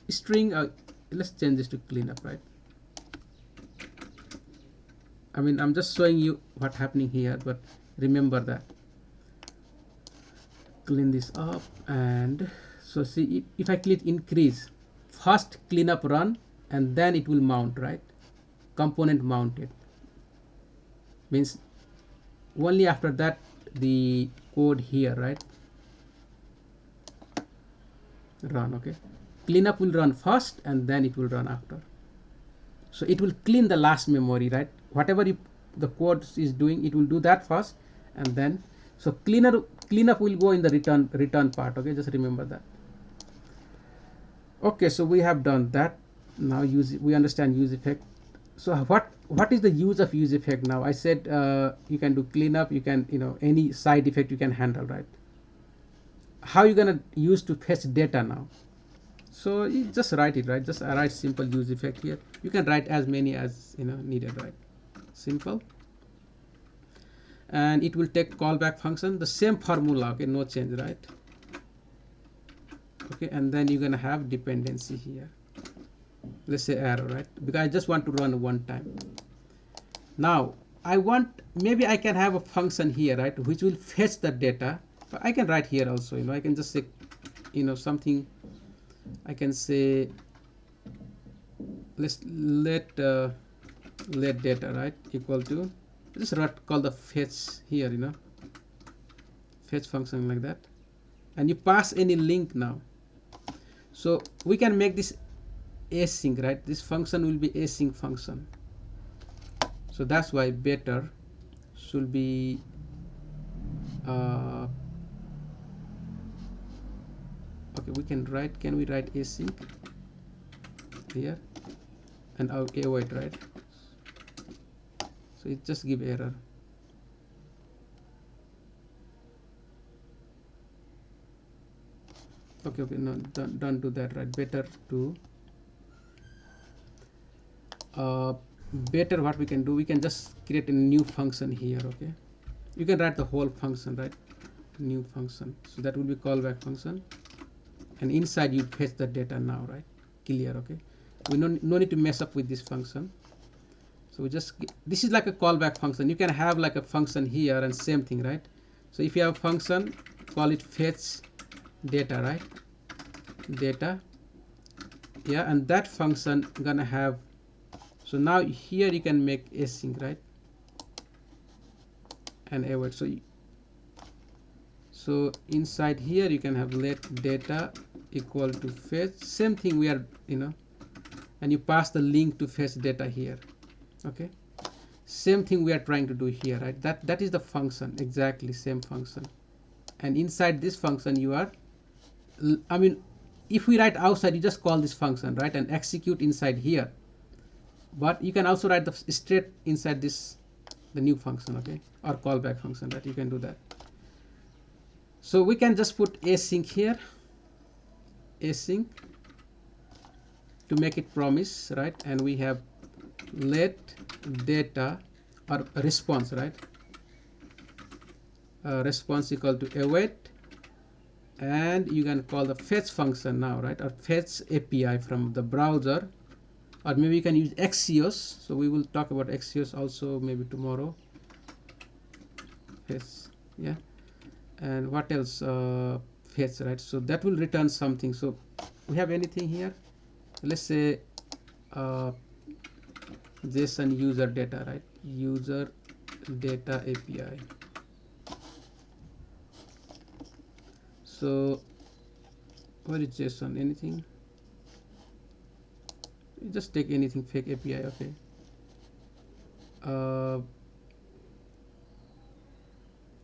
string. Let's change this to cleanup, right? I mean, I'm just showing you what's happening here, but remember that. Clean this up, and so see, if I click increase, first cleanup run, and then it will mount, right? Component mounted means only after that the code here, right, run. Okay, cleanup will run first, and then it will run after. So it will clean the last memory, right? Whatever the code is doing, it will do that first, and then so cleanup will go in the return part. Okay, just remember that. Okay, so we have done that. Now we understand useEffect. So what is the use of useEffect now? I said you can do cleanup, you can, any side effect you can handle, right? How you gonna use to fetch data now? So you just write it, right? Just write simple useEffect here. You can write as many as needed, right? Simple. And it will take callback function, the same formula. Okay, no change, right? Okay, and then you're gonna have dependency here. Let's say arrow, right? Because I just want to run one time. Now maybe I can have a function here, right, which will fetch the data. But I can write here also. I can just say, something. I can say, let data, right, equal to, just call the fetch here, fetch function like that, and you pass any link now. So we can make this async, right? This function will be async function. So that's why better should be okay, can we write async here and await, right? So it just give error. Okay, no, don't do that, right? Better to better what we can do, we can just create a new function here. Okay, you can write the whole function, right? New function, so that will be callback function, and inside you fetch the data now, right? Clear. Okay, we no need to mess up with this function. So we just, this is like a callback function. You can have like a function here and same thing, right? So if you have a function, call it fetch data, right? Data, yeah, and that function gonna have, so now here you can make async, right, and await. So inside here you can have let data equal to fetch, same thing we are, and you pass the link to fetch data here. Okay, same thing we are trying to do here, right? That is the function, exactly same function, and inside this function you are, I mean, if we write outside, you just call this function, right, and execute inside here. But you can also write the straight inside this, the new function, okay, or callback function, right? You can do that. So we can just put async here, async to make it promise, right? And we have let data or response, right? Response equal to await, and you can call the fetch function now, right? Or fetch API from the browser, or maybe you can use Axios. So we will talk about Axios also maybe tomorrow. Fetch, yeah. And what else? Fetch, right? So that will return something. So we have anything here? Let's say JSON user data, right? User data API. So what is JSON? Anything? You just take anything, fake API, okay.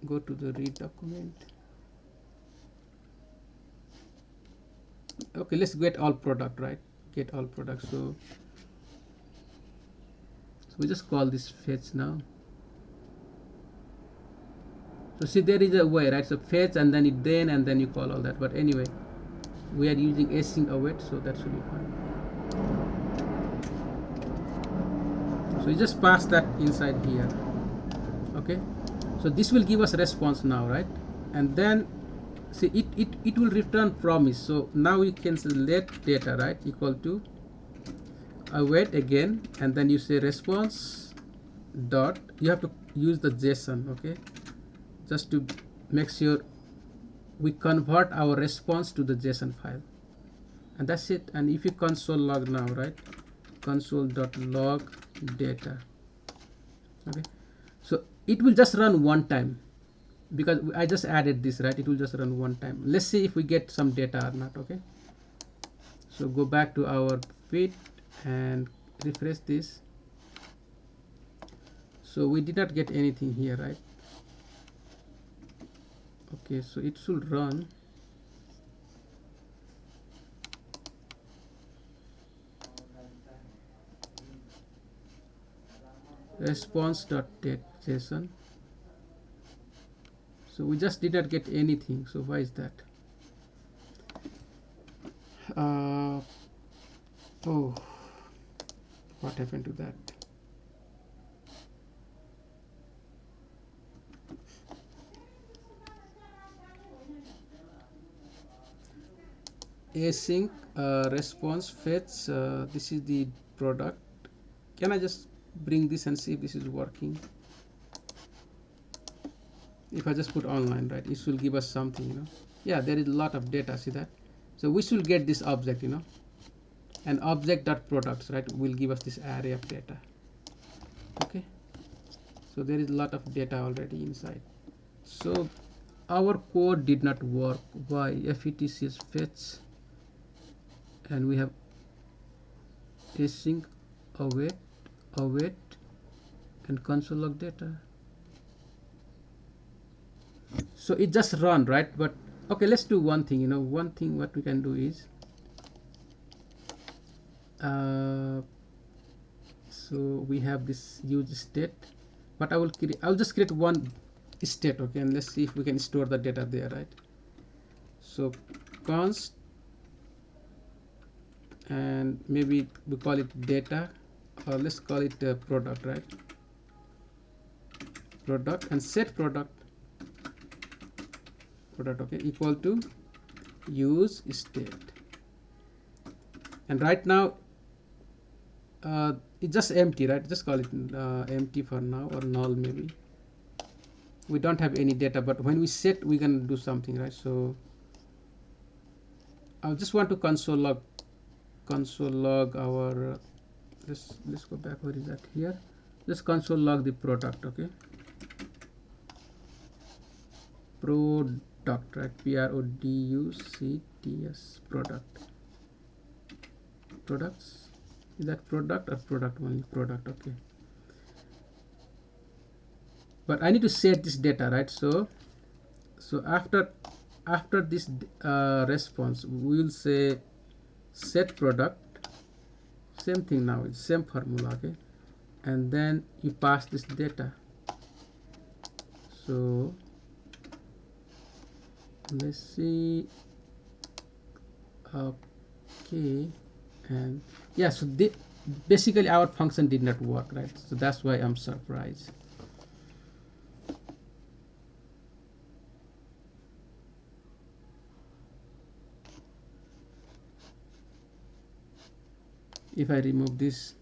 Go to the read document. Okay, let's get all product, right? Get all product. So we just call this fetch now. So see, there is a way, right? So fetch and then and then you call all that. But anyway, we are using async await, so that should be fine. So you just pass that inside here. Okay. So this will give us a response now, right? And then see it will return promise. So now you can say let data, right, equal to await again, and then you say response dot, you have to use the JSON, okay, just to make sure we convert our response to the JSON file, and that's it. And if you console log now, right, console.log data, okay, so it will just run one time because I just added this, right? It will just run one time. Let's see if we get some data or not. Okay, so go back to our feed and refresh this. So we did not get anything here, right? Okay, so it should run. Response.JSON. So we just did not get anything. So why is that? Oh, what happened to that? Async response fetch. This is the product. Can I just bring this and see if this is working? If I just put online, right, it will give us something, you know. Yeah, there is a lot of data. See that? So we should get this object, you know, and object.products, right, will give us this array of data. Okay, so there is a lot of data already inside. So our code did not work. Why? fetch is fetch, and we have async await and console log data. So it just run, right? But okay, let's do one thing, you know. One thing what we can do is so we have this useState, but I'll just create one state, okay, and let's see if we can store the data there, right? So const, and maybe we call it data, or let's call it product, right? Product, and set product, okay, equal to useState. And right now it's just empty, right? Just call it empty for now, or null maybe. We don't have any data, but when we set, we can do something, right? So I just want to console log our let's go back. Where is that? Here. Let's console log the product, okay? Product, right? PRODUCTS, product. Products. Is that product or product only? Product, okay. But I need to set this data, right? So after this response, we will say set product. Same thing now. It's same formula, okay? And then you pass this data. So let's see. Okay, and yeah, so basically our function did not work, right? So that's why I'm surprised. If I remove this,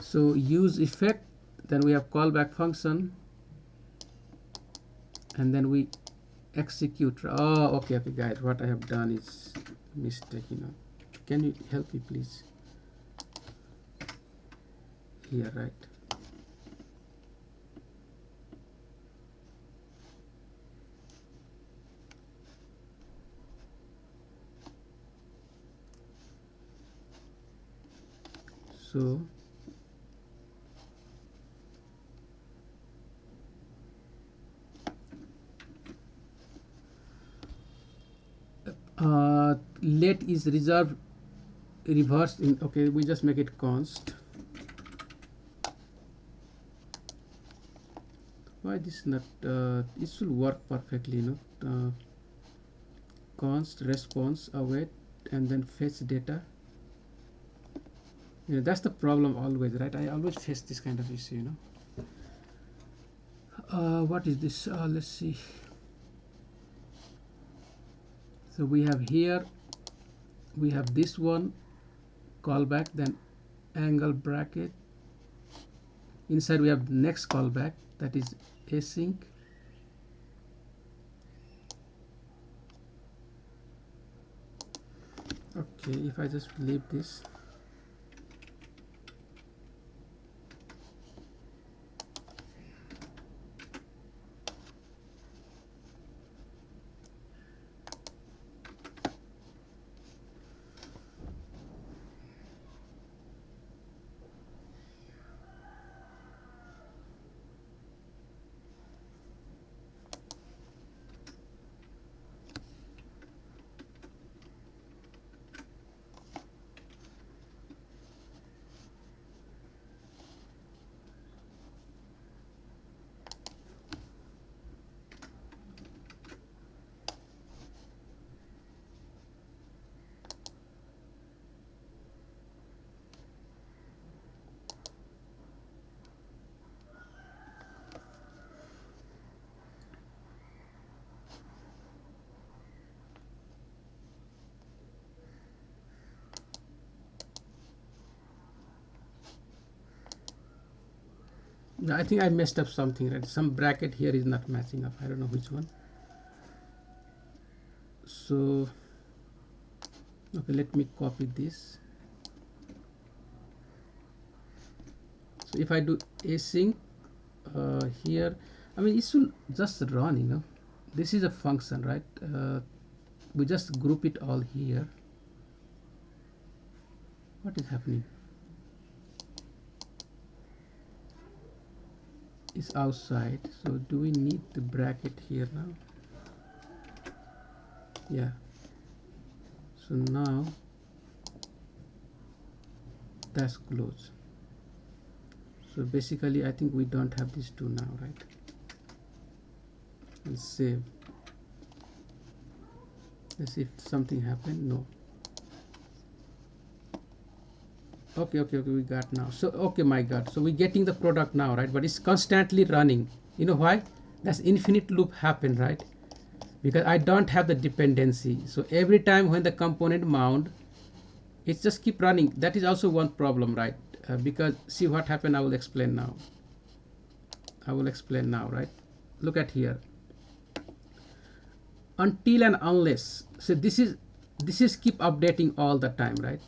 so use effect, then we have callback function, and then we execute. Oh, okay, guys, what I have done is mistake, can you help me please here, right? So let is reserved reversed in, okay, we just make it const. Why this not it should work perfectly, const response await and then fetch data. That's the problem always, right? I always face this kind of issue, what is this? Let's see. So we have here, we have this one, callback, then angle bracket. Inside we have next callback, that is async. Okay, if I just leave this, I think I messed up something, right? Some bracket here is not matching up. I don't know which one. So okay, let me copy this. So if I do async here, I mean it should just run. This is a function, right? We just group it all here. What is happening? It's outside, so do we need the bracket here now? Yeah, so now that's closed. So basically I think we don't have these two now, right? And save. Let's see if something happened. No. Okay, we got now. So okay, my god, so we're getting the product now, right? But it's constantly running. You know why? That's infinite loop happen, right? Because I don't have the dependency. So every time when the component mount, it just keep running. That is also one problem, right? Because see what happened. I will explain now. Right? Look at here. Until and unless, so this is keep updating all the time, right?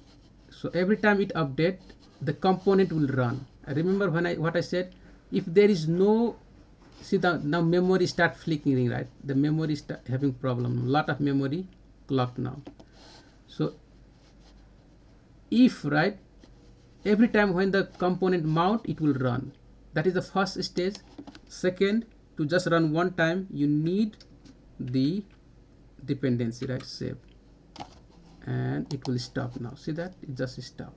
So every time it update, the component will run. I remember what I said, if there is no, see now memory start flickering, right? The memory start having problem, lot of memory clocked now. So if, right, every time when the component mount, it will run. That is the first stage. Second, to just run one time, you need the dependency, right? Save, and it will stop now. See that it just stop.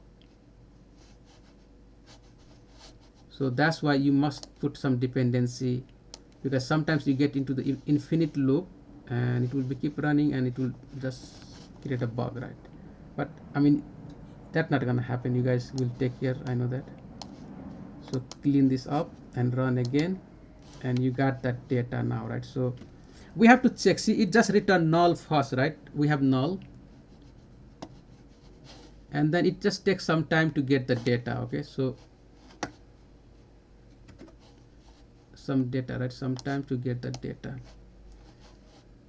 So that's why you must put some dependency because sometimes you get into the infinite loop and it will be keep running and it will just create a bug, right? But I mean, that's not gonna happen. You guys will take care, I know that. So clean this up and run again, and you got that data now, right? So we have to check. See, it just returned null first, right? We have null, and then it just takes some time to get the data. Okay, so some data, right? Some time to get the data.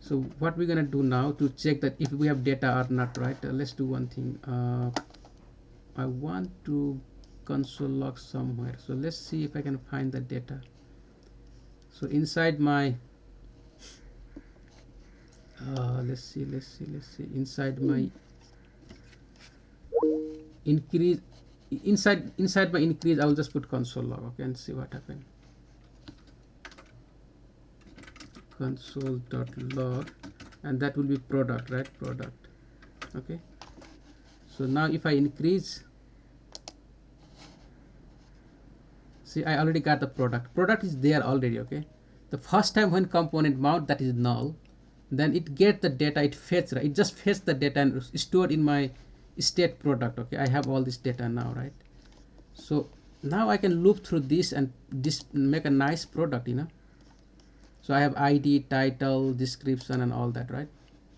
So what we're gonna do now to check that if we have data or not, right? Let's do one thing. I want to console log somewhere. So let's see if I can find the data. So inside my let's see inside my increase, inside my increase, I will just put console log, okay, and see what happened. Console.log, and that will be product, right? Product. Okay, so now if I increase, see, I already got the product is there already. Okay, the first time when component mount, that is null, then it get the data, it fetch, right? It just fetch the data and stored in my state product. Okay, I have all this data now, right? So now I can loop through this and make a nice product, you know. So I have ID, title, description, and all that, right?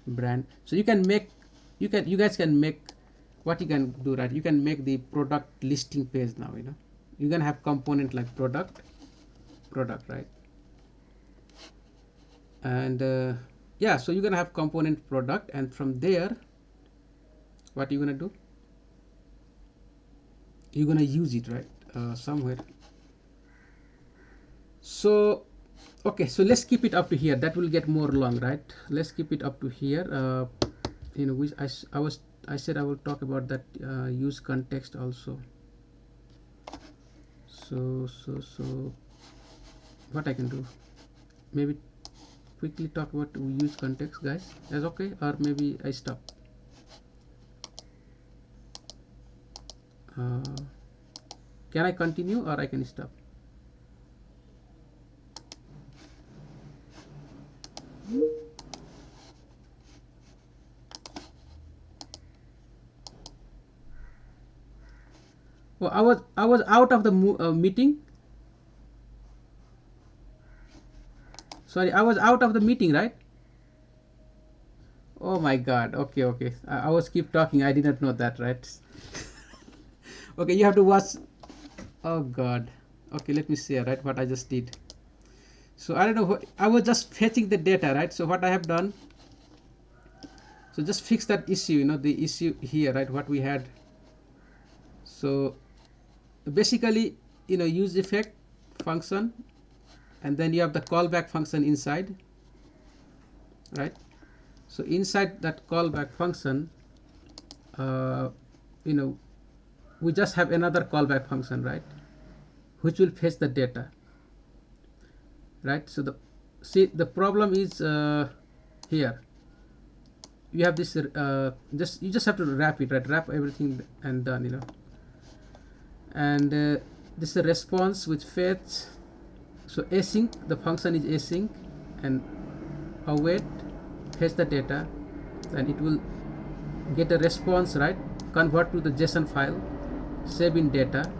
Brand. So you can make, you guys can make, what you can do, right? You can make the product listing page now, you know. You can have component like product, right? And yeah, so you're gonna have component product, and from there, what you're gonna do? You're gonna use it, right? Somewhere. So okay, so let's keep it up to here. That will get more long, right? Let's keep it up to here. You know, which I said I will talk about that use context also. So what I can do? Maybe quickly talk about use context, guys. That's okay, or maybe I stop. Can I continue or I can stop? Oh, I was out of the meeting. Sorry, I was out of the meeting, right? Oh my God. Okay. I was keep talking. I did not know that, right? Okay, you have to watch. Oh God. Okay, let me see, right, what I just did. So I don't know. I was just fetching the data, right? So what I have done. So just fix that issue. You know, the issue here, right? What we had. So basically, you know, use effect function, and then you have the callback function inside, right? So inside that callback function, you know, we just have another callback function, right, which will fetch the data, right? So the problem is here. You have this you just have to wrap it, right? Wrap everything and done, you know. And this is a response which fetch. So async, the function is async, and await, fetch the data, and it will get a response, right? Convert to the JSON file, save in data,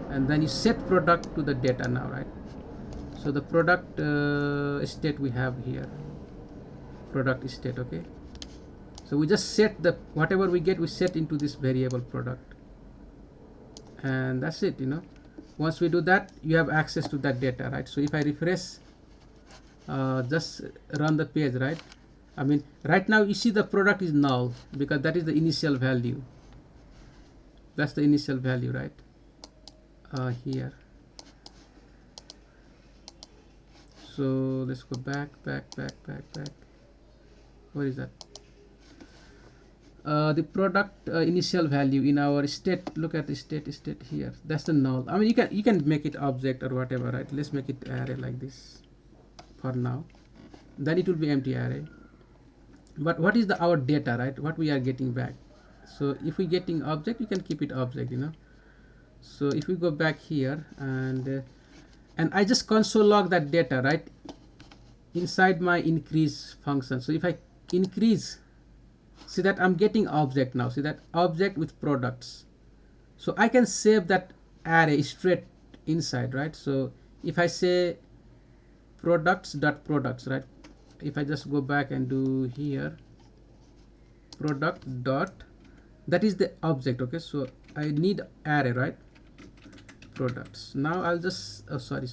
and then you set product to the data now, right? So the product state we have here, product state. Okay, so we just set the whatever we get, we set into this variable product, and that's it, you know. Once we do that, you have access to that data, right? So if I refresh, just run the page, right? I mean, right now you see the product is null because that is the initial value. That's the initial value, right? Here. So let's go back. Where is that? The product initial value in our state. Look at the state here. That's the null. I mean, you can make it object or whatever, right? Let's make it array like this for now. Then it will be empty array. But what is our data, right? What we are getting back. So if we getting object, you can keep it object, you know. So if we go back here and I just console log that data, right? inside my increase function. So if I increase, see that I'm getting object now, see that object with products. So I can save that array straight inside, right? So if I say products, right, if I just go back and do here product dot, that is the object. Okay, so I need array, right, products. Now I'll just sorry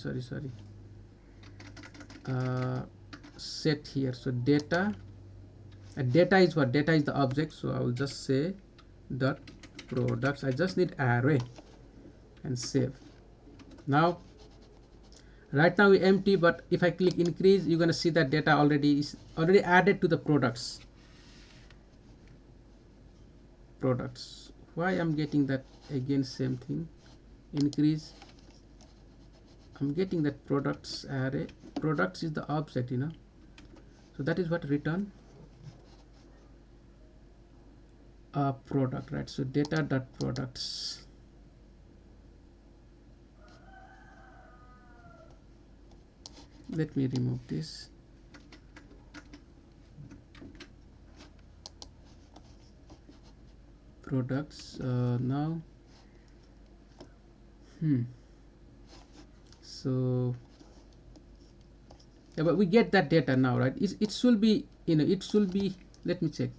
set here. So data, data is what? Data is the object, so I will just say dot products. I just need array and save. Now right now we empty, but if I click increase, you're gonna see that data already is already added to the products. Why I'm getting that again? Same thing, increase, I'm getting that products array. Products is the object, you know, so that is what return product, right? So data dot products. Let me remove this. Products now. So yeah, but we get that data now, right? It should be, you know, it should be, let me check,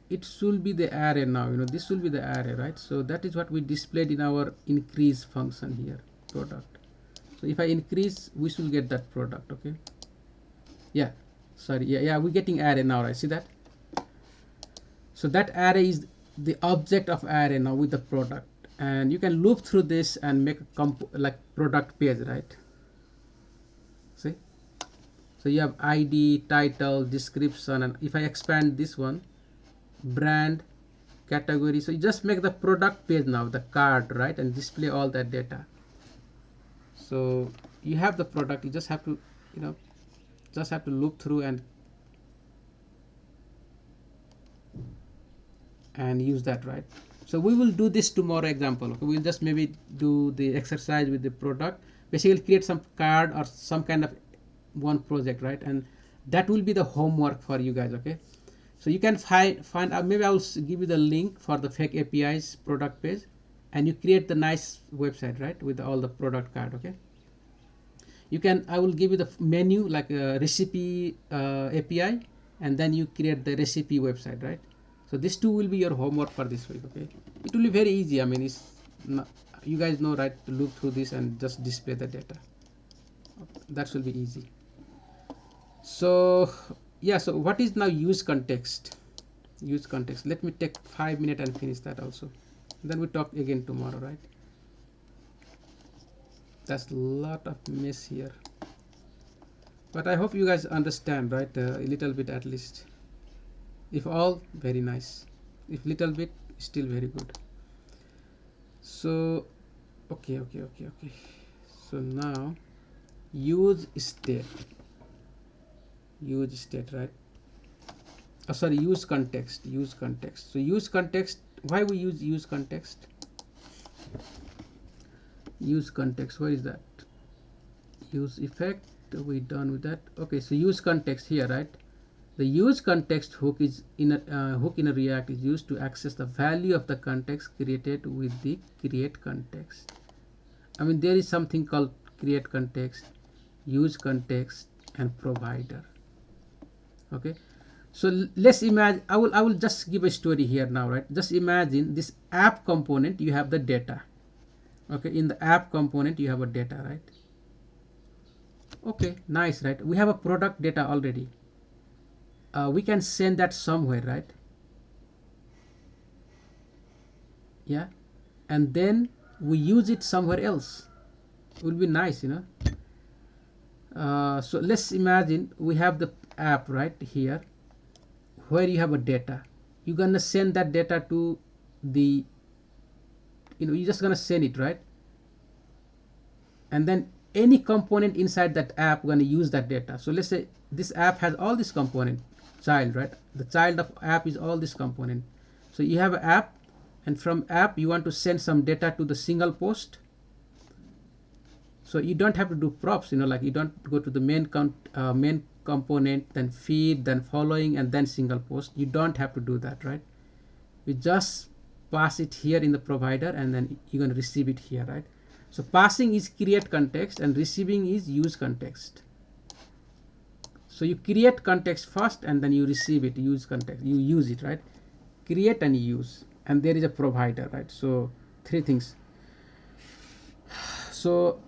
it should be the array now, you know, this will be the array, right? So that is what we displayed in our increase function here, product. So if I increase, we should get that product. Okay, yeah, sorry, yeah, we're getting array now, right? See that? So that array is the object of array now with the product, and you can loop through this and make a like product page, right? See, so you have ID, title, description, and if I expand this one, brand, category, so you just make the product page now, the card, right, and display all that data. So you have the product, you just have to, you know, just have to loop through and use that, right? So we will do this tomorrow example. Okay, we'll just maybe do the exercise with the product, basically create some card or some kind of one project, right? And that will be the homework for you guys. Okay, so you can find out, maybe I'll give you the link for the fake APIs product page, and you create the nice website, right, with all the product card. Okay, you can, I will give you the menu like a recipe API, and then you create the recipe website, right? So this two will be your homework for this week. Okay, it will be very easy. I mean, it's not, you guys know, right, to loop through this and just display the data. That will be easy. So yeah, so what is now use context? Use context, let me take 5 minutes and finish that also, then we talk again tomorrow, right? That's a lot of mess here, but I hope you guys understand, right? A little bit at least. If all, very nice. If little bit, still very good. So okay. So now use state, right? Oh, sorry, use context. So use context, why we use context? Use context, where is that? Use effect, we done with that. Okay, so use context here, right? The use context hook is in a hook in a React is used to access the value of the context created with the create context. I mean, there is something called create context, use context, and provider. Okay, so let's imagine, I will just give a story here now, right? Just imagine this app component, you have the data. Okay, in the app component you have a data, right? Okay, nice, right? We have a product data already. We can send that somewhere, right? Yeah, and then we use it somewhere else. It will be nice, you know. So let's imagine we have the app right here, where you have a data. You're gonna send that data to the, you know, you're just gonna send it, right? And then any component inside that app gonna use that data. So let's say this app has all this component, child, right? The child of app is all this component. So you have an app, and from app you want to send some data to the single post. So you don't have to do props, like you don't go to the main component, then feed, then following, and then single post. You don't have to do that, right? You just pass it here in the provider, and then you're going to receive it here, right? So passing is create context and receiving is use context. So you create context first and then you receive it, use context, you use it, right? Create and use, and there is a provider, right? So three things. So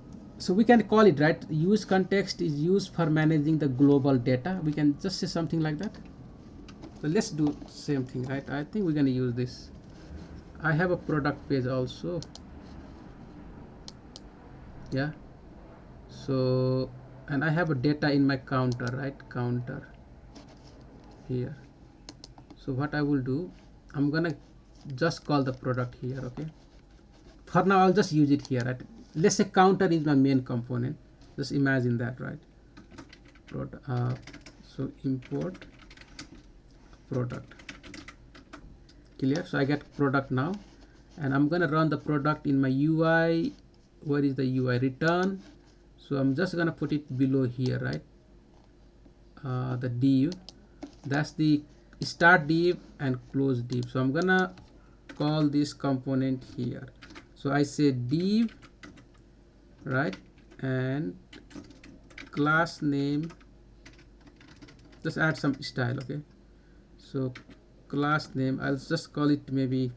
we can call it, right? Use context is used for managing the global data. We can just say something like that. So let's do same thing, right? I think we're going to use this. I have a product page also. Yeah. So, and I have a data in my counter, right? Counter here. So what I will do, I'm gonna just call the product here, okay? For now, I'll just use it here, right? Let's say counter is my main component. Just imagine that, right? So import product. Clear? So I get product now, and I'm gonna run the product in my UI. Where is the UI? Return. So I'm just gonna put it below here, right? The div. That's the start div and close div. So I'm gonna call this component here. So I say div, right, and class name. Just add some style, okay? So class name, I'll just call it maybe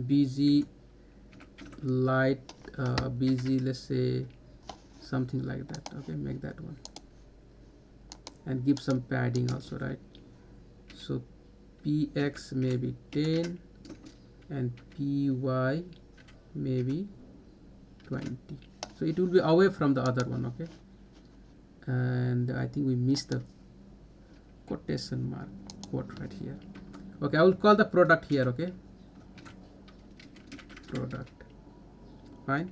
busy light, busy, let's say something like that, okay? Make that one and give some padding also, right? So px maybe 10 and py maybe 20. So it will be away from the other one, okay? And I think we missed the quotation mark quote right here. Okay, I will call the product here, okay? Product. Fine.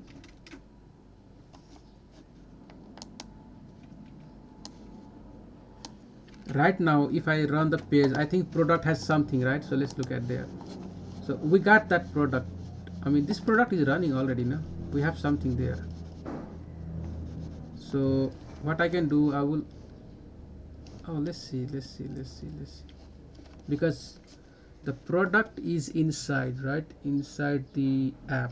Right now, if I run the page, I think product has something, right? So let's look at there. So we got that product. I mean, this product is running already, no? We have something there. So what I can do, I will, oh, let's see, because the product is inside, right, inside the app,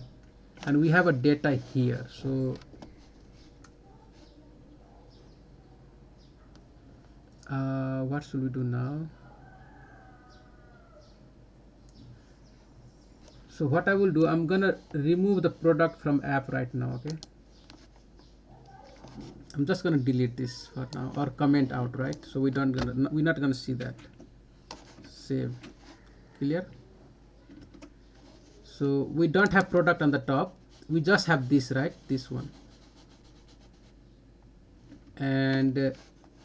and we have a data here. So what should we do now? So what I will do, I'm gonna remove the product from app right now, okay? I'm just gonna delete this for now, or comment out, right? So we're not gonna see that. Save. Clear? So we don't have product on the top, we just have this, right? This one. And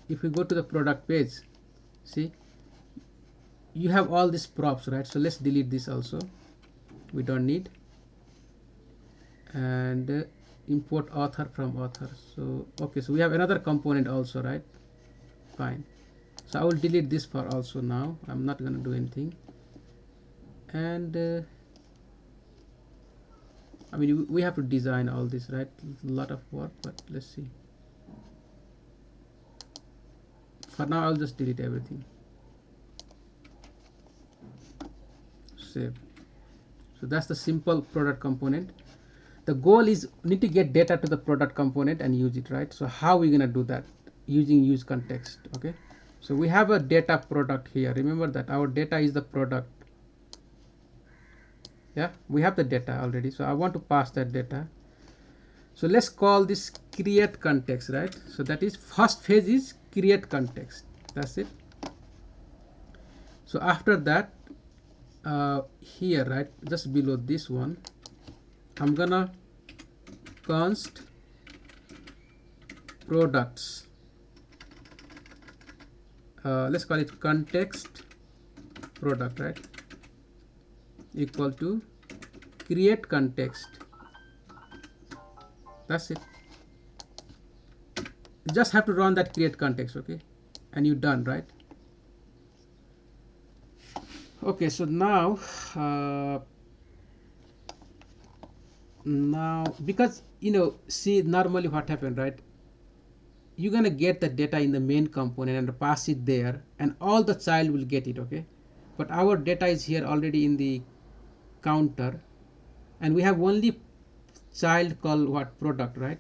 if we go to the product page, see, you have all these props, right? So let's delete this also, we don't need. And import author from author. So okay, so we have another component also, right? Fine. So I will delete this for also now. I'm not going to do anything. And I mean, we have to design all this, right? A lot of work, but let's see. For now, I'll just delete everything. Save. So that's the simple product component. The goal is need to get data to the product component and use it, right? So how are we gonna do that? Using use context, okay? So we have a data product here. Remember that our data is the product. Yeah, we have the data already. So I want to pass that data. So let's call this create context, right? So that is first phase is create context. That's it. So after that, here, right, just below this one, I'm gonna const products. Let's call it context product, right? Equal to create context. That's it. You just have to run that create context, okay? And you're done, right? Okay, so now Now, because see, normally what happened, right? You're gonna get the data in the main component and pass it there, and all the child will get it, okay? But our data is here already in the counter, and we have only child called what, product, right?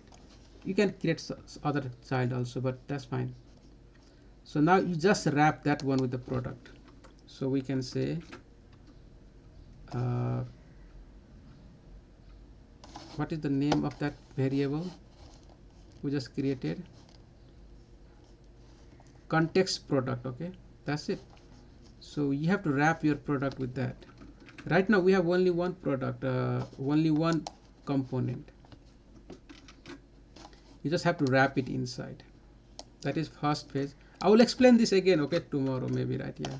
You can create other child also, but that's fine. So now you just wrap that one with the product. So we can say what is the name of that variable we just created? Context product, okay? That's it. So you have to wrap your product with that. Right now we have only one product, only one component. You just have to wrap it inside. That is first phase. I will explain this again, okay, tomorrow maybe, right? Yeah.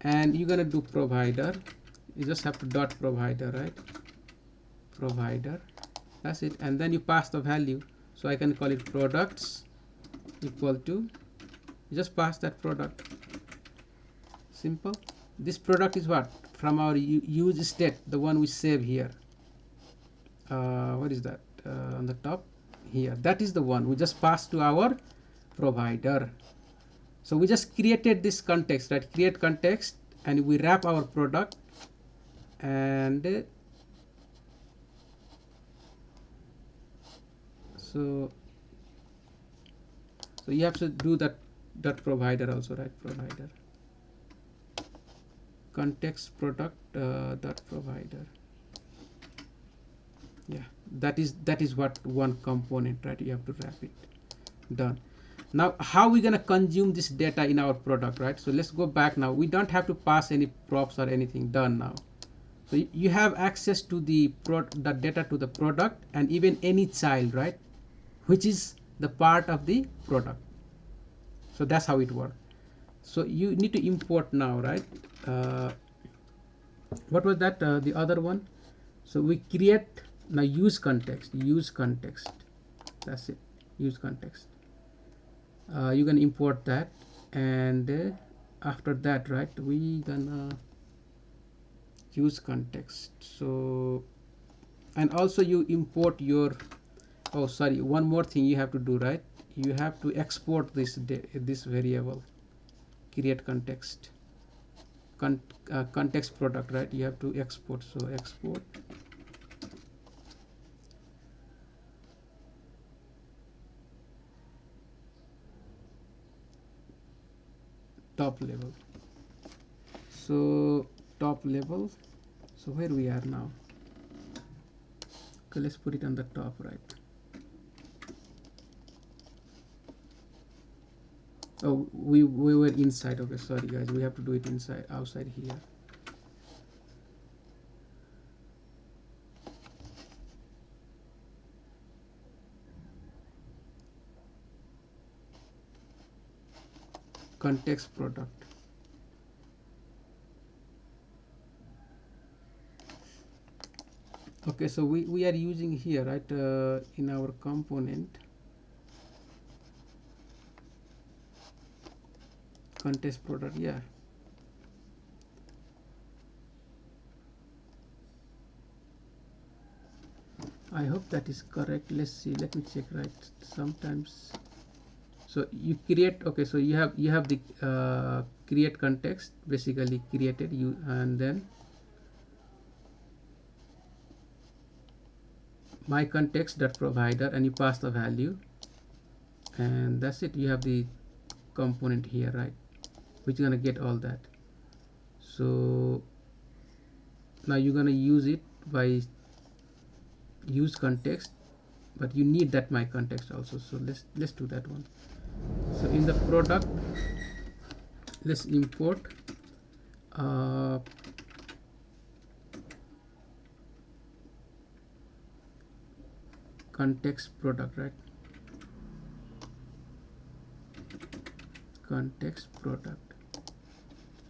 And you're gonna do provider. You just have to dot provider, right? Provider. That's it. And then you pass the value. So I can call it products equal to, you just pass that product. Simple. This product is what? From our use state, the one we save here. What is that? On the top here. That is the one we just passed to our provider. So we just created this context, right? Create context, and we wrap our product, and so you have to do that provider also, right? Provider context product dot provider. Yeah, that is what one component, right? You have to wrap it. Done. Now how we gonna consume this data in our product, right? So let's go back now. We don't have to pass any props or anything. Done now. So you have access to the data to the product and even any child, right? Which is the part of the product. So that's how it works. So you need to import now, right? What was that? The other one. So we create now use context. That's it. Use context. You can import that, and after that, right, we gonna use context. So, and also you import your, oh sorry, one more thing you have to do, right? You have to export this variable, create context, context product, right? You have to export. So export top level. So top level. So where we are now? Okay, let's put it on the top, right? Oh, we were inside. Okay, sorry guys, we have to do it inside, outside here. Context product. Okay, so we are using here, right, in our component context product. Yeah, I hope that is correct. Let's see, let me check, right? Sometimes, so you create, okay, so you have the create context, basically created you, and then my context dot provider, and you pass the value, and that's it. You have the component here, right, which is gonna get all that. So now you're gonna use it by use context, but you need that my context also. So let's do that one. So in the product, let's import context product, right? Context product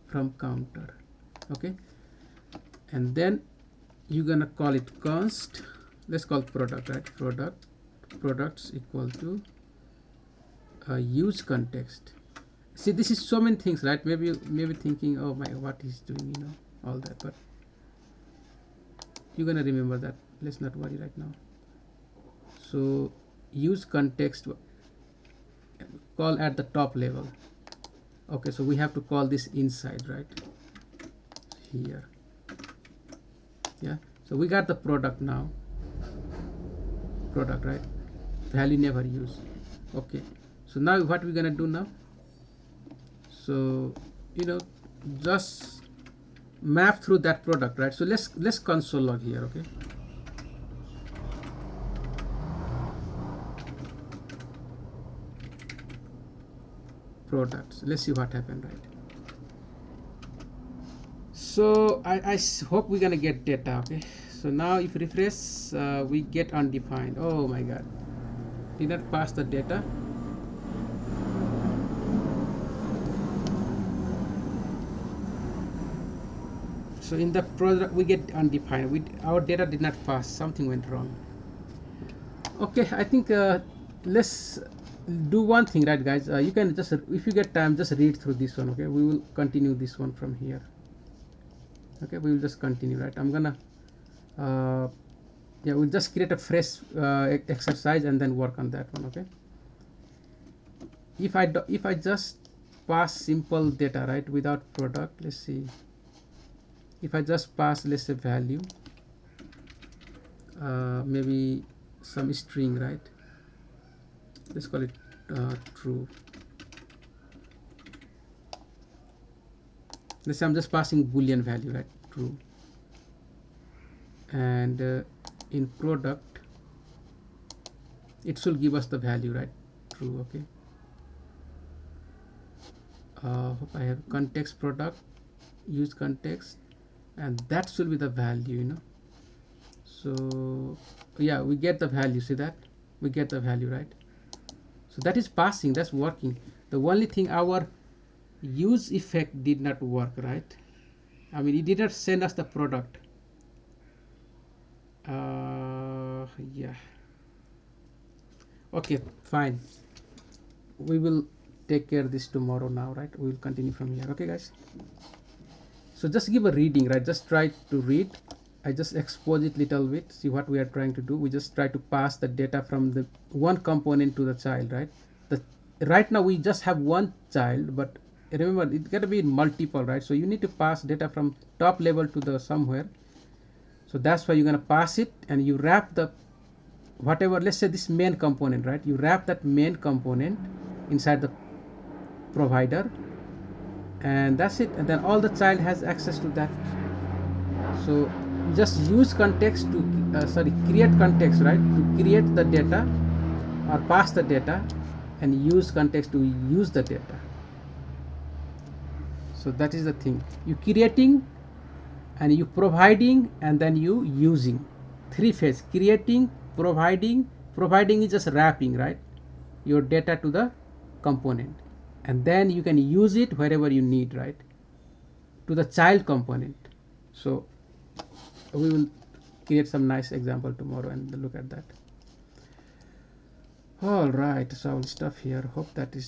from counter. Okay, and then you're gonna call it const, let's call product, right? Products equal to use context. See, this is so many things, right? Maybe thinking, oh my, what he's doing, all that, but you're gonna remember that let's not worry right now. So use context call at the top level. Okay, so we have to call this inside, right here. Yeah, so we got the product now, product, right? Value never used. Okay, so now what we're gonna do now, so just map through that product, right? So let's console log here. Okay, products, let's see what happened, right? So I hope we're gonna get data. Okay, so now if refresh, we get undefined. Oh my god, did not pass the data. So in the product we get undefined. Our data did not pass. Something went wrong. Okay, I think let's do one thing, right, guys? You can just, if you get time, just read through this one. Okay, we will continue this one from here. Okay, we will just continue, right? I'm gonna yeah, we'll just create a fresh exercise and then work on that one. Okay, if I just pass simple data, right, without product, let's see, if I just pass, let's say, value, maybe some string, right? Let's call it true. Let's say I'm just passing boolean value, right? True. And in product it should give us the value, right? True. Okay, hope I have context product, use context, and that should be the value, so yeah, we get the value. See that? We get the value, right? So that is passing, that's working. The only thing, our use effect did not work, right? I mean, it did not send us the product. Yeah, okay, fine, we will take care of this tomorrow now, right? We will continue from here. Okay, guys, so just give a reading, right? Just try to read. I just expose it little bit, see what we are trying to do. We just try to pass the data from the one component to the child, right? Right now we just have one child, but remember it got to be multiple, right? So you need to pass data from top level to the somewhere. So that's why you're going to pass it, and you wrap the whatever, let's say this main component, right? You wrap that main component inside the provider, and that's it, and then all the child has access to that. So just use context to create context, right, to create the data or pass the data, and use context to use the data. So that is the thing, you creating and you providing and then you using. Three phase: creating, providing is just wrapping, right, your data to the component, and then you can use it wherever you need, right, to the child component. So we will create some nice example tomorrow and look at that. All right, so I will stop here. Hope that is